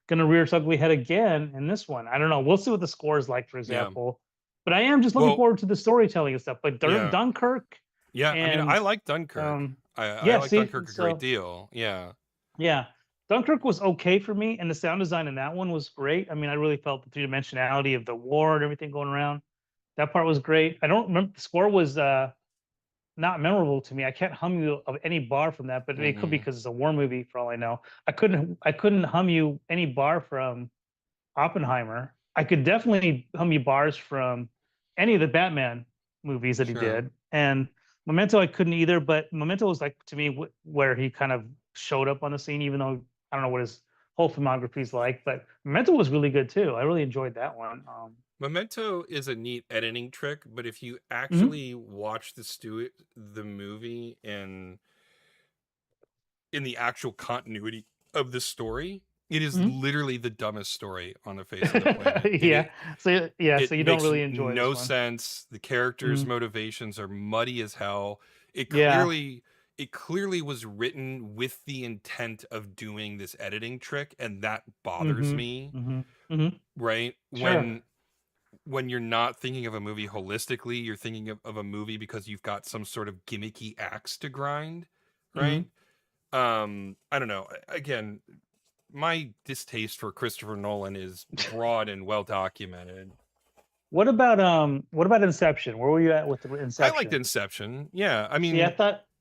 going to rear its ugly head again in this one. I don't know. We'll see what the score is like, for Yeah. example. But I am just looking Well, forward to the storytelling and stuff. But yeah. Dunkirk Yeah, I mean, I and like Dunkirk. um, I yeah, like see, Dunkirk a great so deal. Yeah. yeah, Dunkirk was okay for me, and the sound design in that one was great. I mean, I really felt the three dimensionality of the war and everything going around. That part was great. I don't remember, the score was not memorable to me. I can't hum you of any bar from that, but it could be Hmm. because it's a war movie for all I know. I couldn't hum you any bar from Oppenheimer. I could definitely hum you bars from any of the Batman movies that he Sure. did. And Memento I couldn't either, but Memento was like to me where he kind of showed up on the scene, even though I don't know what his whole filmography is like, but Memento was really good too. I really enjoyed that one. Memento is a neat editing trick, but if you Mhm, actually watch the movie in the actual continuity of the story, it is mhm. literally the dumbest story on the face of the planet. Yeah. So yeah, It so you don't makes really enjoy this no one. sense. The characters' Mhm. motivations are muddy as hell. It Yeah. clearly it clearly was written with the intent of doing this editing trick, and that bothers Mhm. me, Mhm. Mhm. right? Sure. When you're not thinking of a movie holistically, you're thinking of a movie because you've got some sort of gimmicky axe to grind, right? Mhm. I don't know. Again, my distaste for Christopher Nolan is broad and well documented. What about Inception? Where were you at with the I liked Inception? Inception. Yeah, I See, mean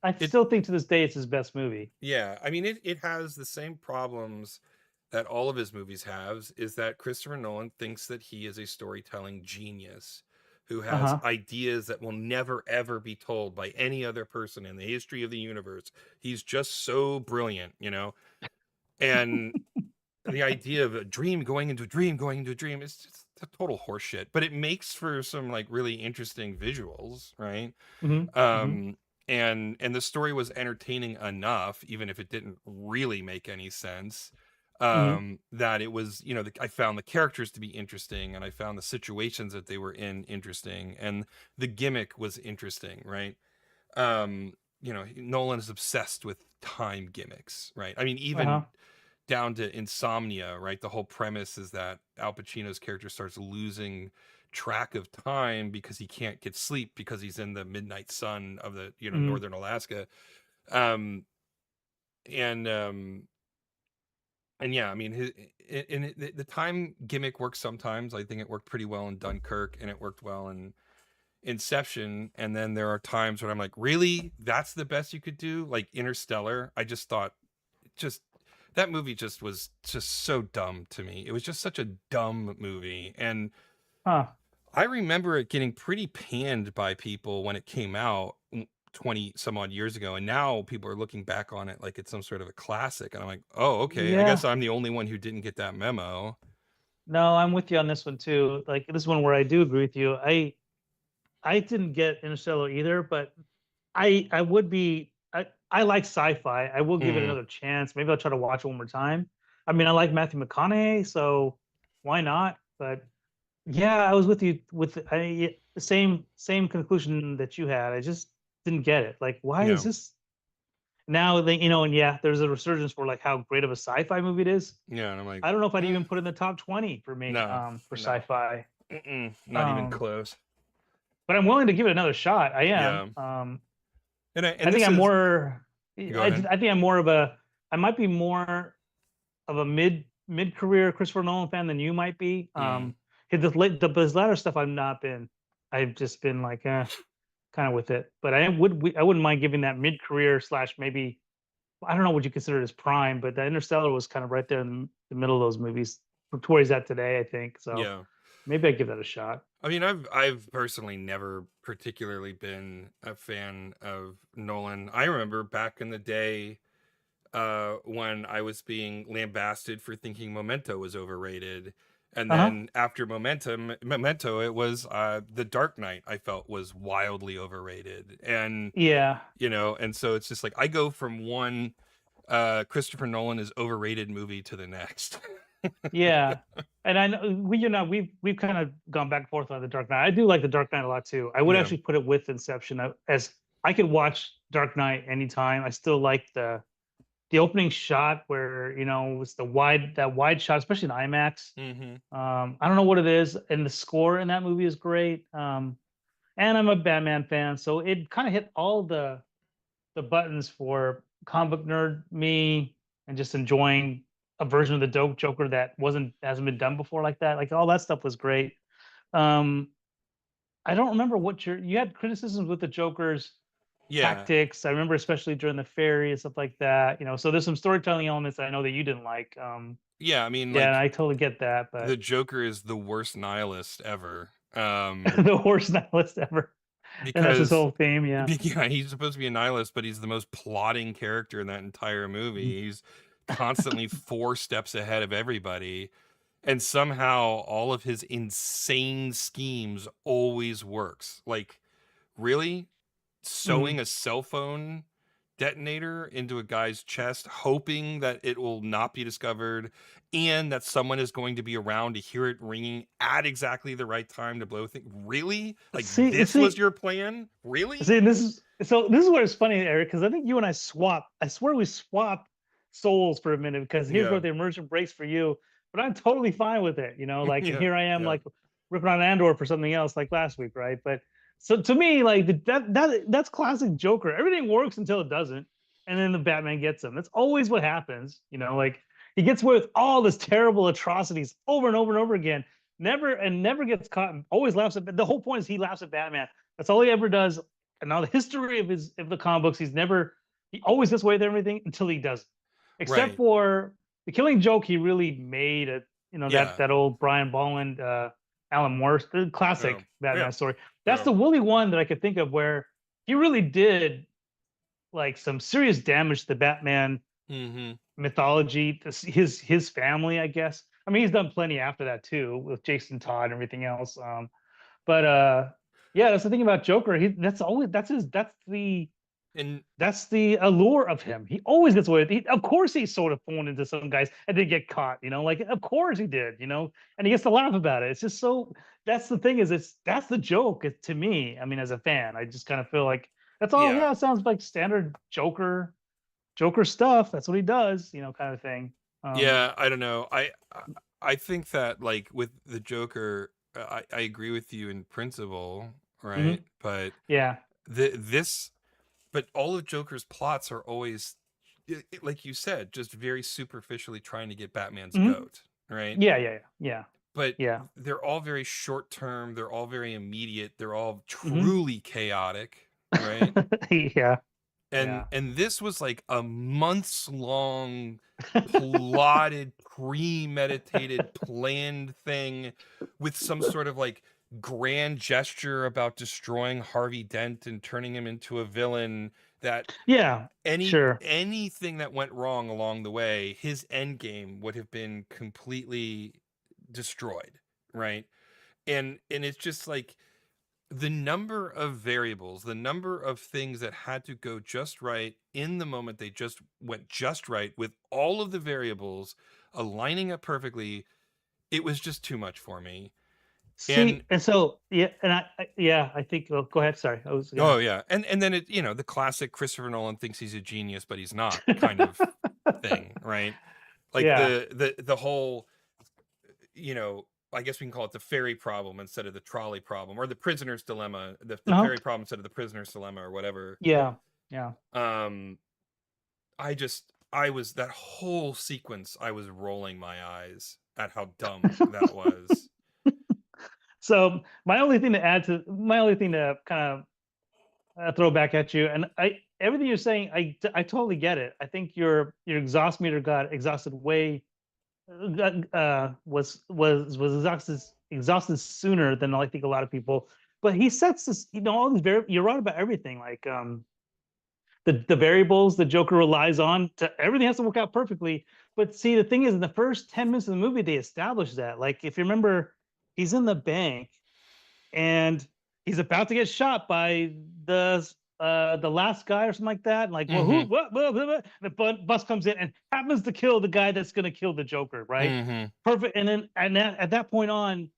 I it. still think to this day it's his best movie. Yeah, I mean it has the same problems that all of his movies have. Is that Christopher Nolan thinks that he is a storytelling genius who has Uh-huh. ideas that will never ever be told by any other person in the history of the universe. He's just so brilliant, you know. And the idea of a dream going into a dream going into a dream is just a total horseshit, but it makes for some like really interesting visuals, right? Mm-hmm. Mm-hmm. um and the story was entertaining enough, even if it didn't really make any sense, Mm-hmm. that it was, you know, I found the characters to be interesting, and I found the situations that they were in interesting, and the gimmick was interesting, right? You know, Nolan is obsessed with time gimmicks, right? I mean, even Uh-huh. down to Insomnia, right? The whole premise is that Al Pacino's character starts losing track of time because he can't get sleep because he's in the midnight sun of the, you know, Mm-hmm. northern Alaska. Um and yeah, I mean the time gimmick works sometimes. I think it worked pretty well in Dunkirk, and it worked well in Inception. And then there are times when I'm like, really? That's the best you could do? Like Interstellar, I just thought, just that movie just was just so dumb to me. It was just such a dumb movie. And Huh. I remember it getting pretty panned by people when it came out 20 some odd years ago. And now people are looking back on it like it's some sort of a classic. And I'm like, oh, okay. I guess Yeah. I'm the only one who didn't get that memo. No, I'm with you on this one too. Like this one where I do agree with you. I didn't get Interstellar either, but I would be I like sci-fi. I will give it Mm, another chance. Maybe I'll try to watch it one more time. I mean, I like Matthew McConaughey, so why not? But yeah, I was with you with the same conclusion that you had. I just didn't get it. Like, why is yeah. this now? They, and yeah, there's a resurgence for like how great of a sci-fi movie it is. Yeah. And I'm like, I don't know if I'd eh, even put it in the top 20 for me no, for no, sci-fi. not even Um, close. but I'm willing to give it another shot. I am. Yeah. And I think this I'm is, more. go ahead. I think I'm more of a. I might be more of a mid career Christopher Nolan fan than you might be. Mm, His latter stuff I've not been. I've just been like, kind of with it. But I wouldn't mind giving that mid career slash maybe I don't know what you consider his prime, but the Interstellar was kind of right there in the middle of those movies to where he's at today. I think so. yeah. Maybe I'd give that a shot. I mean, I've personally never particularly been a fan of Nolan. I remember back in the day, when I was being lambasted for thinking Memento was overrated, and Uh huh. then after Memento, it was The Dark Knight. I felt was wildly overrated, and Yeah. you know, and so it's just like I go from one Christopher Nolan is overrated movie to the next. Yeah, and I know we've kind of gone back and forth on the Dark Knight. I do like the Dark Knight a lot too. I would Yeah. actually put it with Inception as I could watch Dark Knight anytime. I still like the opening shot where it's that wide shot, especially in IMAX. Hmm. I don't know what it is, and the score in that movie is great. And I'm a Batman fan, so it kind of hit all the buttons for comic book nerd me and just enjoying a version of the dope Joker that hasn't been done before like that. Like all that stuff was great. Um, I don't remember what you had criticisms with the Joker's Yeah. tactics. I remember especially during the ferry and stuff like that. So there's some storytelling elements that I know that you didn't like. Yeah. I mean, Yeah, and like I totally get that, the but Joker is the worst nihilist ever. the worst nihilist ever, and that's his Because whole theme. Yeah. yeah, he's supposed to be a nihilist, but he's the most plotting character in that entire movie. He's constantly four steps ahead of everybody, and somehow all of his insane schemes always works. Like, really? Mhm. Sewing a cell phone detonator into a guy's chest, hoping that it will not be discovered and that someone is going to be around to hear it ringing at exactly the right time to blow things. Really? Like, See, this was see, your plan? Really? See, this is where it's funny, Eric, because I think you and I swap. I swear we swap souls for a minute because here's Yeah. where the immersion breaks for you, but I'm totally fine with it. Like, and Yeah. here I am, Yeah. like ripping on Andor for something else, like last week, right? But so to me, like that's classic Joker. Everything works until it doesn't, and then the Batman gets him. That's always what happens. Like He gets away with all this terrible atrocities over and over and over again. Never gets caught. And always laughs at. The whole point is he laughs at Batman. That's all he ever does. And now the history of the comic books, he always gets away with everything until he doesn't. Except Right. for the Killing Joke, he really made it. Yeah. That old Brian Bolland, Alan Moore, the Yeah. classic Yeah. Batman story. That's Yeah. the Wooly one that I could think of where he really did like some serious damage to the Batman Mm-hmm. mythology, his family, I guess. I mean, he's done plenty after that too with Jason Todd and everything else. But yeah, that's the thing about Joker. And That's the allure of him. He always gets away with it. Of course, he sort of phoned into some guys and didn't get caught. Like of course he did. And he gets to laugh about it. It's just so. That's the thing that's the joke to me. I mean, as a fan, I just kind of feel like that's all. yeah. Yeah, it sounds like standard Joker stuff. That's what he does. Kind of thing. Um, Yeah, I don't know. I think that like with the Joker, I agree with you in principle, right? mhm. But Yeah. this but all of Joker's plots are always like you said, just very superficially trying to get Batman's Mhm. goat, right? Yeah. Yeah. Yeah. But Yeah. they're all very short term, they're all very immediate, they're all Mhm. truly chaotic, right? Yeah. Yeah. And this was like a months long plotted, premeditated, planned thing with some sort of like grand gesture about destroying Harvey Dent and turning him into a villain that Yeah. Sure. anything that went wrong along the way, his end game would have been completely destroyed, right? And it's just like the number of variables, the number of things that had to go just right in the moment they just went just right with all of the variables aligning up perfectly, it was just too much for me. And See, and so yeah, and yeah, I think. Well, go ahead. Sorry, I was oh gonna. yeah, and then it, the classic Christopher Nolan thinks he's a genius but he's not kind of thing, right? Like Yeah. the whole, I guess we can call it the ferry problem instead of the trolley problem, or the prisoner's dilemma, the Uh-huh. ferry problem instead of the prisoner's dilemma, or whatever. Yeah. Yeah. Um, I was that whole sequence. I was rolling my eyes at how dumb that was. So my only thing to kind of throw back at you, and everything you're saying, I totally get it. I think your exhaust meter got exhausted way was exhausted sooner than I think a lot of people. But he sets this, all these you're right about everything. Like the variables the Joker relies on to everything has to work out perfectly. But see, the thing is, in the first 10 minutes of the movie, they establish that. Like if you remember, he's in the bank and he's about to get shot by the last guy or something like that. Like, well, who? Mm-hmm. What? Blah, blah, blah. The bus comes in and happens to kill the guy that's going to kill the Joker. Right? Mm-hmm. Perfect. And then at that point on,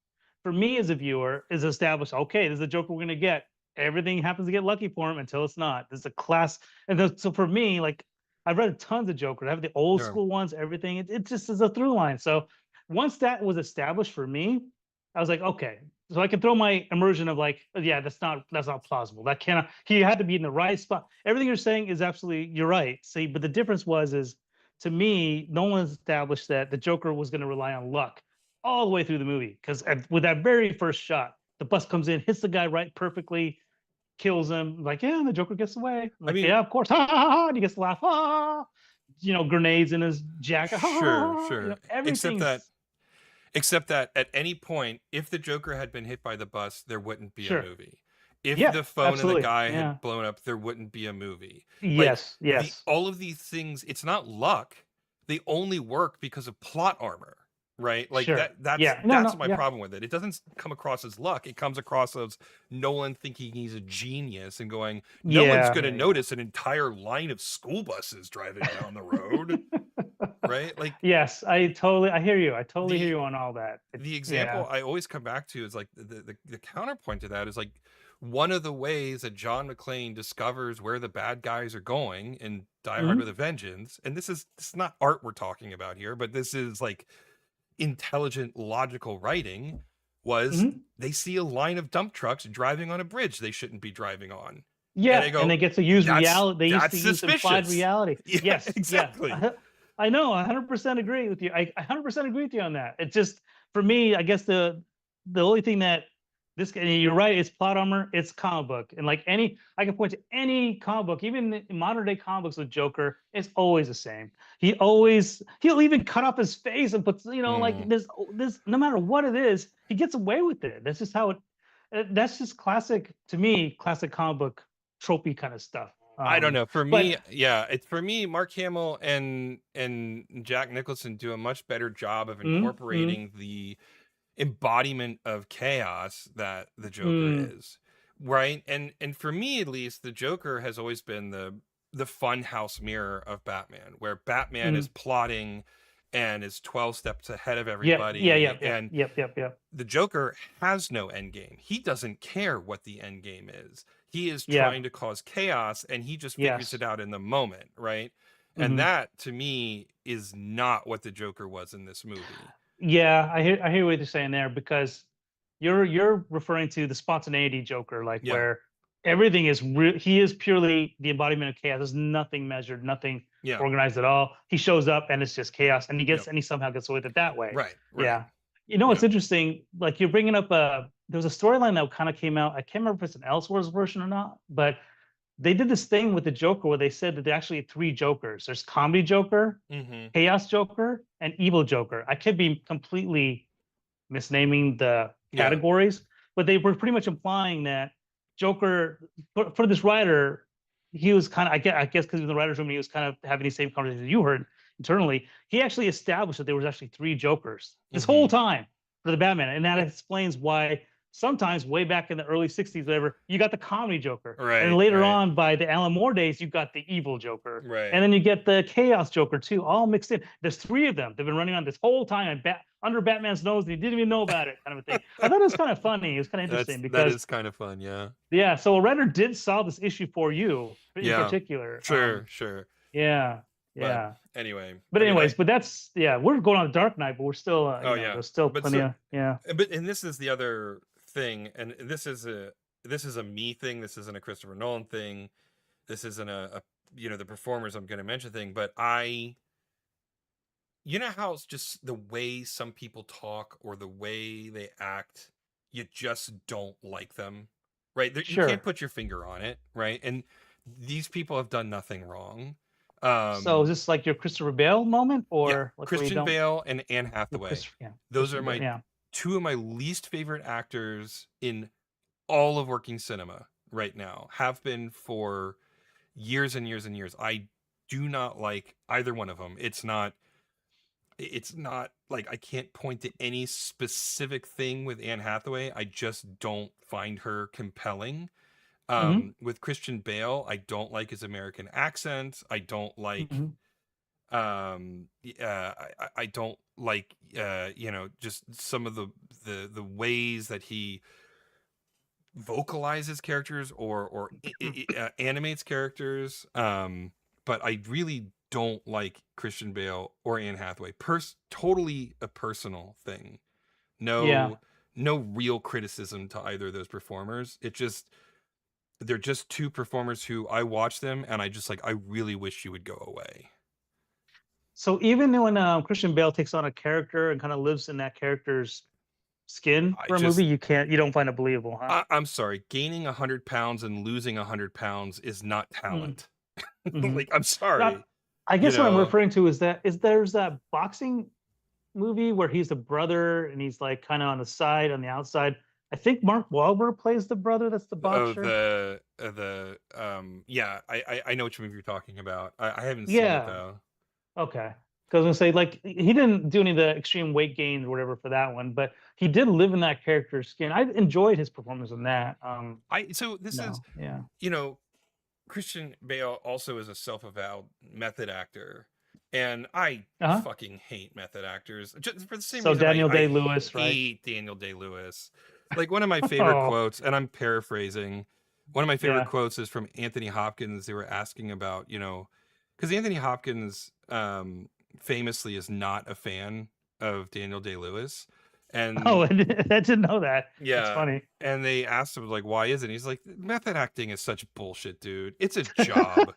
for me as a viewer, is established. Okay, this is the Joker we're going to get. Everything happens to get lucky for him until it's not. This is a class. So for me, like I've read tons of Joker. I have the old Sure. school ones. Everything. It just is a through line. So once that was established for me, I was like, okay, so I can throw my immersion of like, yeah, that's not plausible. That cannot. He had to be in the right spot. Everything you're saying is absolutely you're right. See, but the difference is to me, no one's established that the Joker was going to rely on luck all the way through the movie because with that very first shot, the bus comes in, hits the guy right perfectly, kills him. Like, yeah, and the Joker gets away. I'm I like, mean, yeah, of course, ha ha ha, ha, and he gets to laugh, ha, grenades in his jacket, ha ha sure, ha, ha. sure. Everything's Except that at any point, if the Joker had been hit by the bus, there wouldn't be a sure. movie. If Yeah, the phone in the absolutely. guy Yeah. had blown up, there wouldn't be a movie. Like Yes, the yes, all of these things, it's not luck. They only work because of plot armor, right? Like sure. that's Yeah. No, that's no, my yeah. problem with it. It doesn't come across as luck. It comes across as Nolan thinking he's a genius and going, no one's Yeah, going to yeah, notice an entire line of school buses driving down the road, yeah. right? Like Yes, I hear you. I totally hear the you on all that. the Yeah. example I always come back to is like the counterpoint to that is like one of the ways that John McClane discovers where the bad guys are going in Die Hard with Hmm. a Vengeance, and this is not art we're talking about here, but this is like intelligent, logical writing, was Hmm. they see a line of dump trucks driving on a bridge they shouldn't be driving on. And Yeah, they and go, they get to use that's reality. They used to use implied suspicious. reality. Yeah, Yes, yeah. exactly. I know, 100% agree with you. I 100% agree with you on that. It's just for me, I guess the only thing that this you're right, it's plot armor, it's comic book, and like any, I can point to any comic book, even in modern day comic books with Joker, it's always the same. He'll even cut off his face and puts like Mm. this no matter what it is, he gets away with it. That's just how it. That's just classic to me, classic comic book tropey kind of stuff. I don't know. For But me, yeah, it's for me. Mark Hamill and Jack Nicholson do a much better job of mm, mm, incorporating the embodiment of chaos that the Joker mm, is, right? And for me at least, the Joker has always been the fun house mirror of Batman, where Batman is mm. plotting and is 12 steps ahead of Yeah, yeah, yeah, everybody, yeah, and yep, yep, yep. the Joker has no end game. He doesn't care what the end game is. He is Yeah, trying to cause chaos and he just figures it yes. out in the moment, right? And Hmm. that to me is not what the Joker was in this movie. Yeah, I hear what you're saying there because you're referring to the spontaneity Joker, like Yeah. where everything is he is purely the embodiment of chaos. There's nothing measured, nothing Yeah. organized at all. He shows up and it's just chaos, and Yep. he somehow gets away with it that way. Right. Right. Yeah, you know Yeah. what's interesting? Like you're bringing up there was a storyline that kind of came out. I can't remember if it's an Elseworlds version or not, but they did this thing with the Joker where they said that there are actually three Jokers. There's comedy Joker, Mm-hmm. Chaos Joker, and Evil Joker. I could be completely misnaming the Yeah. categories, but they were pretty much implying that Joker for this writer, he was kind of I guess because in the writers' room he was kind of having the same conversation you heard internally. He actually established that there was actually three Jokers this whole Mm-hmm. time for the Batman, and that explains why sometimes way back in the early 60s whatever you got the comedy Joker, and then Right. later Right. on by the Alan Moore days you got the evil Joker, and Right. then you get the chaos Joker too, all mixed in. There's three of them. They've been running on this whole time and under Batman's nose, and he didn't even know about it, kind of a thing. I thought it was kind of funny. It was kind of interesting That because is kind of fun. Yeah. yeah, so a writer did solve this issue for you in Yeah. particular. Sure. Sure. Yeah, But yeah. anyway, But I mean, anyways, but that's yeah, we're going on a Dark Knight, but we're still, oh yeah, there's still but plenty so of yeah. and this is the other thing, and this is a me thing. This isn't a Christopher Nolan thing. This isn't a the performers I'm going to mention thing. But how it's just the way some people talk or the way they act, you just don't like them, right? You can't Sure. put your finger on it, right? And these people have done nothing wrong. So is Um, this like your Christopher Bale moment, yeah, or like where you Christian don't Bale and Anne with Hathaway. Christopher? Yeah, Those are Christian Bale. my Yeah. two of my least favorite actors in all of working cinema right now. Have been for years and years and years. I do not like either one of them. It's not like I can't point to any specific thing with Anne Hathaway. I just don't find her compelling. Mm-hmm. With Christian Bale, I don't like his American accent. I don't like Mm-hmm. I don't like just some of the ways that he vocalizes characters or animates characters. But I really don't like Christian Bale or Anne Hathaway. Totally a personal thing. Yeah. No real criticism to either of those performers. They're just two performers who I watch them and I just like I really wish you would go away. So even when Christian Bale takes on a character and kind of lives in that character's skin I for a movie, just you don't find it believable, huh? I'm sorry, gaining 100 pounds and losing 100 pounds is not Mm-hmm. talent. Mm-hmm. Like I'm Now, sorry, I you guess what I'm know. referring to is there's that boxing movie where he's the brother and he's like kind of on the side, on the outside. I think Mark Wahlberg plays the brother that's the Oh, boxer. yeah, I know which movie you're talking about. I haven't seen it Yeah. though. Okay. Because I was gonna say, like, he didn't do any of the extreme weight gains or whatever for that one, but he did live in that character's skin. I enjoyed his performance in that. I so this is No, yeah. you know Christian Bale also is a self-avowed method actor, and I Uh-huh. fucking hate method actors just for the same So reason Daniel I Day-Lewis, right? hate Daniel Day-Lewis. Like one of my favorite Oh, quotes, and I'm paraphrasing. One of my favorite yeah. quotes is from Anthony Hopkins. They were asking about, because Anthony Hopkins famously is not a fan of Daniel Day-Lewis, Oh, and I didn't know that. That's yeah, funny. and they asked him like, why is it? He's like, method acting is such bullshit, dude. It's a job.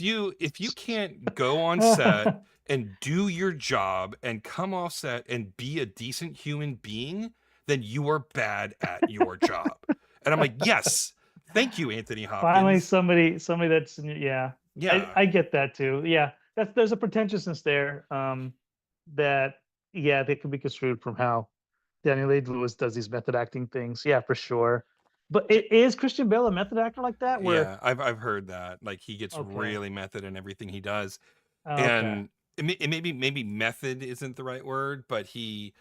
if you can't go on set and do your job and come off set and be a decent human being, then you are bad at your job. And I'm like, yes, thank you, Anthony Finally, Hopkins. somebody that's yeah. Yeah, I get that too. Yeah, that's there's a pretentiousness there. That yeah, they could be construed from how Daniel Day-Lewis does these method acting things. Yeah, for sure. But it is Christian Bale a method actor like that? Where yeah, I've heard that. Like he gets okay, really method in everything he does, okay, and maybe method isn't the right word, but he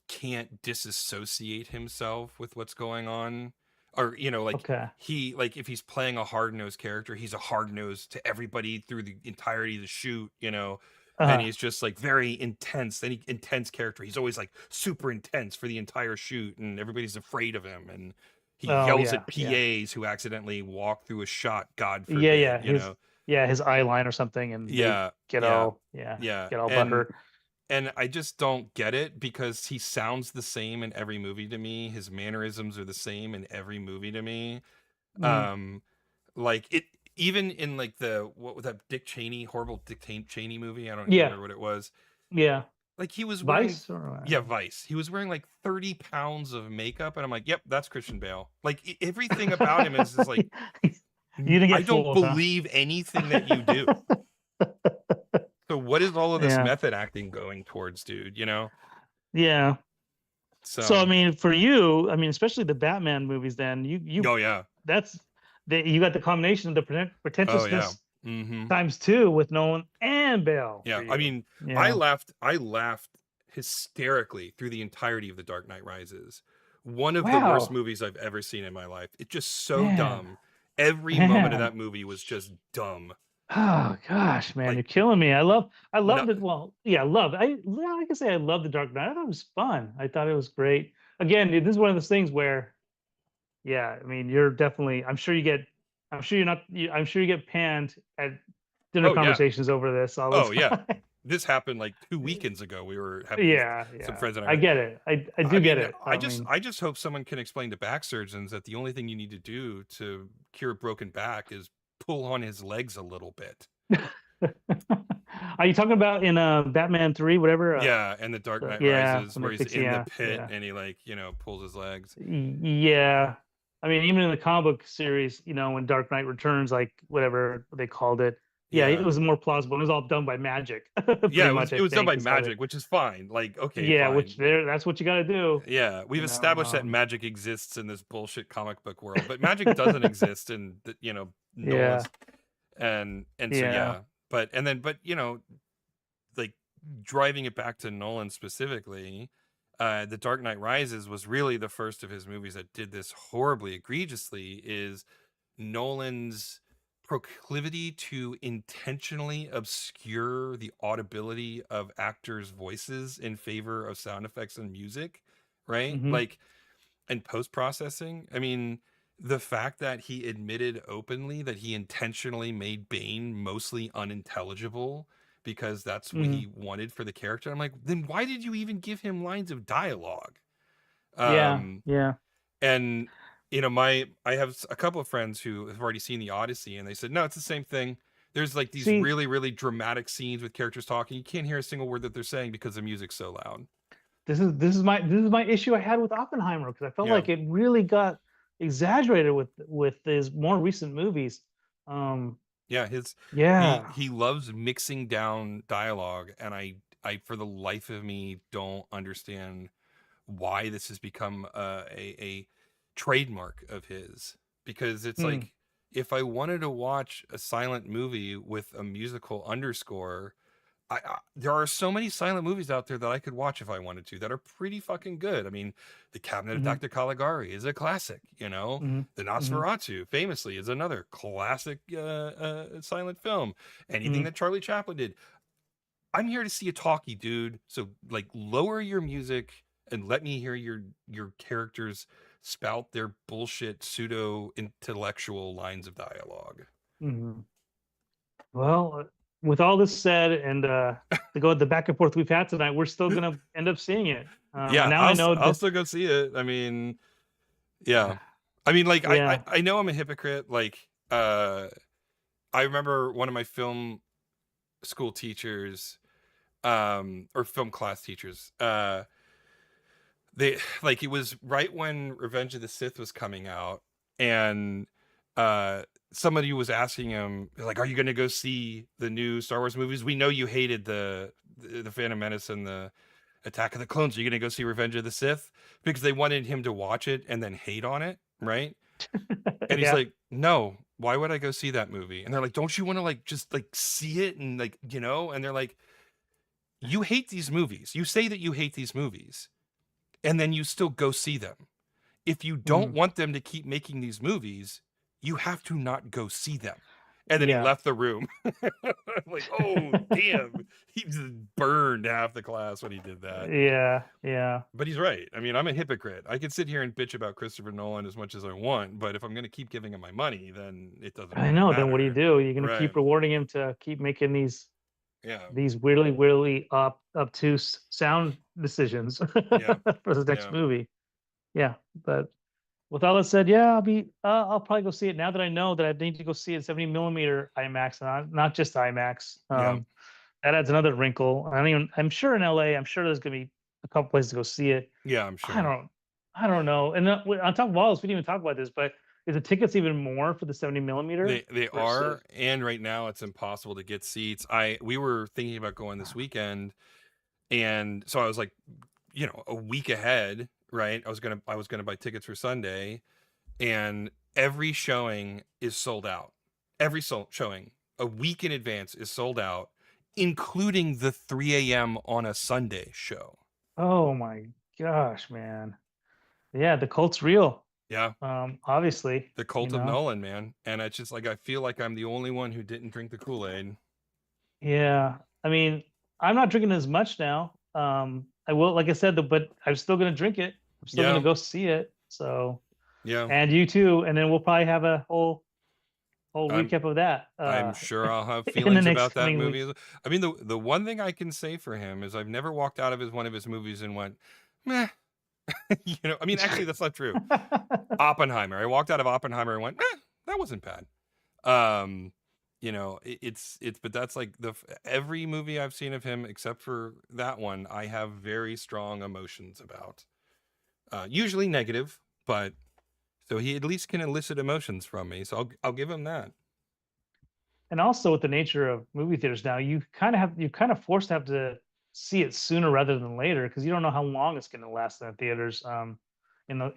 can't disassociate himself with what's going on, or like okay. he like if he's playing a hard-nosed character, he's a hard-nosed to everybody through the entirety of the shoot, and Uh, he's just like very intense, any intense character, he's always like super intense for the entire shoot, and everybody's afraid of him, and he oh yells yeah, at yeah, PAs who accidentally walk through a shot, god yeah, forbid, yeah. His eye line or something, and they yeah, get yeah, all yeah yeah, get all and butthurt. I just don't get it because he sounds the same in every movie to me. His mannerisms are the same in every movie to me. Mm, Um, like it, even in like the what was that Dick Cheney, horrible Cheney movie? I don't even yeah, remember what it was. yeah. Like he was wearing, Vice or yeah, Vice. He was wearing like 30 pounds of makeup, and I'm like, yep, that's Christian Bale. Like everything about him is like, You didn't I get don't fooled, huh? believe anything that you do. So what is all of this Yeah, method acting going towards, dude? yeah. So I So, mean, for you, I mean, especially the Batman movies, then you oh yeah. that's you got the combination of the Oh yeah. pretentiousness Hmm. times two with Nolan and Bale for Yeah. I you. mean, I Yeah. laughed. I laughed hysterically through the entirety of The Dark Knight Rises. One of the worst Wow, movies I've ever seen in my life. It's just so man, dumb. Every moment of man. that movie was just dumb. Oh gosh, man, Like you're killing me. I no. love it. Well, yeah, I can say I love the Dark Knight. I thought it was fun. I thought it was great. Again, dude, this is one of those things where, yeah, I mean, you're definitely. I'm sure you're not. I'm sure you get panned at dinner Oh yeah. conversations over this all the Oh yeah. time. This happened like 2 weekends ago. We were having Yeah, some yeah. friends and I I were. get it. I I do get mean, it. I I just mean, I just hope someone can explain to back surgeons that the only thing you need to do to cure a broken back is pull on his legs a little bit. are you talking about in Batman 3, whatever? Yeah, and The Dark Knight Yeah, Rises when they where he's fix in the yeah, pit yeah. and he like, pulls his legs. Yeah. I mean, even in the comic book series, when Dark Knight Returns, like whatever they called it, yeah, it Yeah. was more plausible. It was all done by magic, Yeah, pretty it much, was I it was done think, by is how they, magic, which is fine. Like, okay, yeah, fine. which there, that's what you got to do, Yeah, we've you know. established that magic exists in this bullshit comic book world, but magic doesn't exist in the, Yeah, Nolan's and so yeah. yeah. But like driving it back to Nolan specifically, The Dark Knight Rises was really the first of his movies that did this horribly egregiously. Is Nolan's proclivity to intentionally obscure the audibility of actors' voices in favor of sound effects and music, right? Hmm. Like, and post processing. I mean, the fact that he admitted openly that he intentionally made Bane mostly unintelligible because that's what Hmm. he wanted for the character. I'm like, then why did you even give him lines of dialogue? Yeah, Um, yeah. and I have a couple of friends who have already seen the Odyssey, and they said no, it's the same thing. There's like these See, really really dramatic scenes with characters talking. You can't hear a single word that they're saying because the music's so loud. this is my issue I had with Oppenheimer because I felt Yeah. like it really got exaggerated with his more recent movies. Um, Yeah, his yeah. he loves mixing down dialogue, and I for the life of me don't understand why this has become a trademark of his, because it's Hmm. like if I wanted to watch a silent movie with a musical underscore, there are so many silent movies out there that I could watch if I wanted to that are pretty fucking good. I mean, The Cabinet of Hmm. Dr. Caligari is a classic, Hmm. The Hmm. Nosferatu famously is another classic silent film. Anything Hmm. that Charlie Chaplin did. I'm here to see a talkie, dude. So like lower your music and let me hear your characters spout their bullshit pseudo intellectual lines of dialogue. Hmm. Well, with all this said, and the back and forth we've had tonight, we're still gonna end up seeing it. And Yeah, now I know I'll that. still go see it. I mean, yeah. I mean, like, Yeah. I know I'm a hypocrite. Like, I remember one of my film school teachers, or film class teachers, they like, it was right when Revenge of the Sith was coming out, and uh somebody was asking him, like, are you going to go see the new Star Wars movies? We know you hated the Phantom Menace and the Attack of the Clones. Are you going to go see Revenge of the Sith? Because they wanted him to watch it and then hate on it, right? And he's Yeah. like, no, why would I go see that movie? And they're like, don't you want to, like, just like see it and, like, and they're like, you hate these movies, you say that you hate these movies, and then you still go see them. If you don't Mm, want them to keep making these movies, you have to not go see them. And then he yeah. left the room. I'm like, oh damn, he just burned half the class when he did that. Yeah. Yeah. But he's right. I mean, I'm a hypocrite. I can sit here and bitch about Christopher Nolan as much as I want, but if I'm going to keep giving him my money, then it doesn't I really know. Then what do you matter. do? You're gonna Right. keep rewarding him to keep making Yeah. these weirdly obtuse sound decisions Yeah. for the next Yeah. movie. Yeah, but with all that said, yeah, I'll probably go see it now that I know that I need to go see it 70 millimeter IMAX, not just IMAX. Yeah. That adds another wrinkle. I don't even. I'm sure in LA, I'm sure there's gonna be a couple places to go see it. Yeah, I'm I sure. don't, I don't know. And on top of all this, we didn't even talk about this, but is the tickets even more for the 70 millimeter They versus? are, and right now it's impossible to get seats. We were thinking about going this weekend, and so I was like, a week ahead, right? I was gonna buy tickets for Sunday, and every showing is sold out. Every showing a week in advance is sold out, including the 3 a.m. on a Sunday show. Oh my gosh, man. Yeah, the cult's real. Yeah, Obviously, the cult of Nolan, man. And it's just like, I feel like I'm the only one who didn't drink the Kool-Aid. Yeah. I mean, I'm not drinking as much now. I will, like I said, but I'm still gonna drink it. I'm still gonna Yeah, go see it. So, yeah. and you too, and then we'll probably have a whole I'm recap of that I'm sure I'll have in the feelings next about that coming movie. weeks. I mean, the one thing I can say for him is I've never walked out of one of his movies and went, meh. I mean, actually, that's not true. Oppenheimer. I walked out of Oppenheimer and went, that wasn't bad. But that's like every movie I've seen of him except for that one, I have very strong emotions about. Usually negative, but so he at least can elicit emotions from me. So I'll give him that. And also with the nature of movie theaters now, you're kind of forced to have to see it sooner rather than later because you don't know how long it's going to last in the theaters. In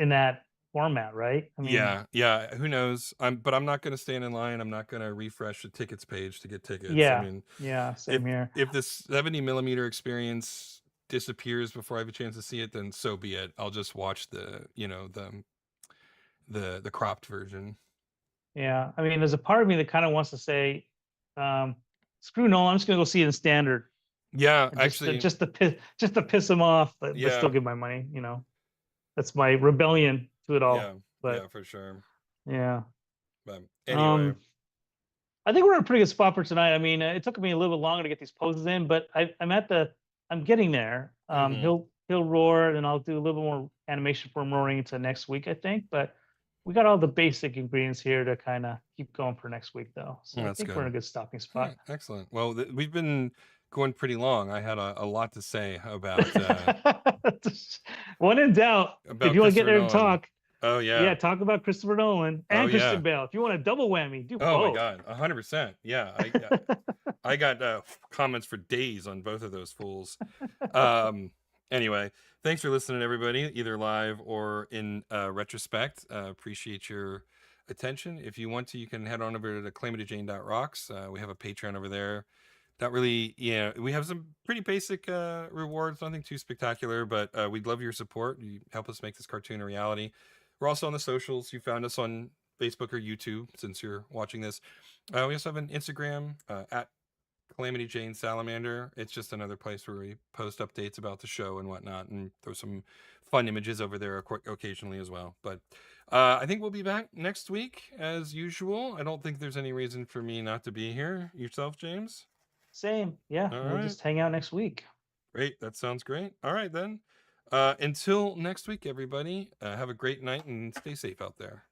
that format, right? I mean, Yeah, yeah. Who knows? But I'm not going to stand in line. I'm not going to refresh the tickets page to get tickets. I yeah, mean, yeah, if same here. if this 70 millimeter experience disappears before I have a chance to see it, then so be it. I'll just watch the cropped version. Yeah, I mean, there's a part of me that kind of wants to say, um, "Screw Nolan, I'm just gonna go see it in standard, Yeah, and actually, just to piss him off, but still yeah, give my money." That's my rebellion to it yeah, all. yeah, But for sure. yeah, But anyway, um, I think we're in a pretty good spot for tonight. I mean, it took me a little bit longer to get these poses in, but I'm getting there. hmm He'll roar, and I'll do a little bit more animation for him roaring into next week, I think. But we got all the basic ingredients here to kind of keep going for next week, though. So I that's think we're in good. a good stopping All spot. right, excellent. Well, we've been going pretty long. I had a lot to say When in doubt, if about you want to get Christopher there and Nolan. talk, Oh yeah, yeah. talk about Christopher Nolan Oh and yeah. Christian Bale. If you want a double whammy, do Oh my both. God, 100%. Yeah, I got comments for days on both of those fools. Um, anyway, thanks for listening, everybody, either live or in retrospect. Appreciate your attention. If you want to, you can head on over to calamitygene.rocks. We have a Patreon over there. Not really, we have some pretty basic rewards, nothing too spectacular, but we'd love your support. You help us make this cartoon a reality. We're also on the socials. You found us on Facebook or YouTube since you're watching this. We also have an Instagram at Calamity Jane Salamander. It's just another place where we post updates about the show and whatnot, and throw some fun images over there occasionally as well. But I think we'll be back next week as usual. I don't think there's any reason for me not to be here. Yourself, James? Same. Yeah, All we'll right. just hang out next week. Great. That sounds great. All right, then. Until next week, everybody, have a great night and stay safe out there.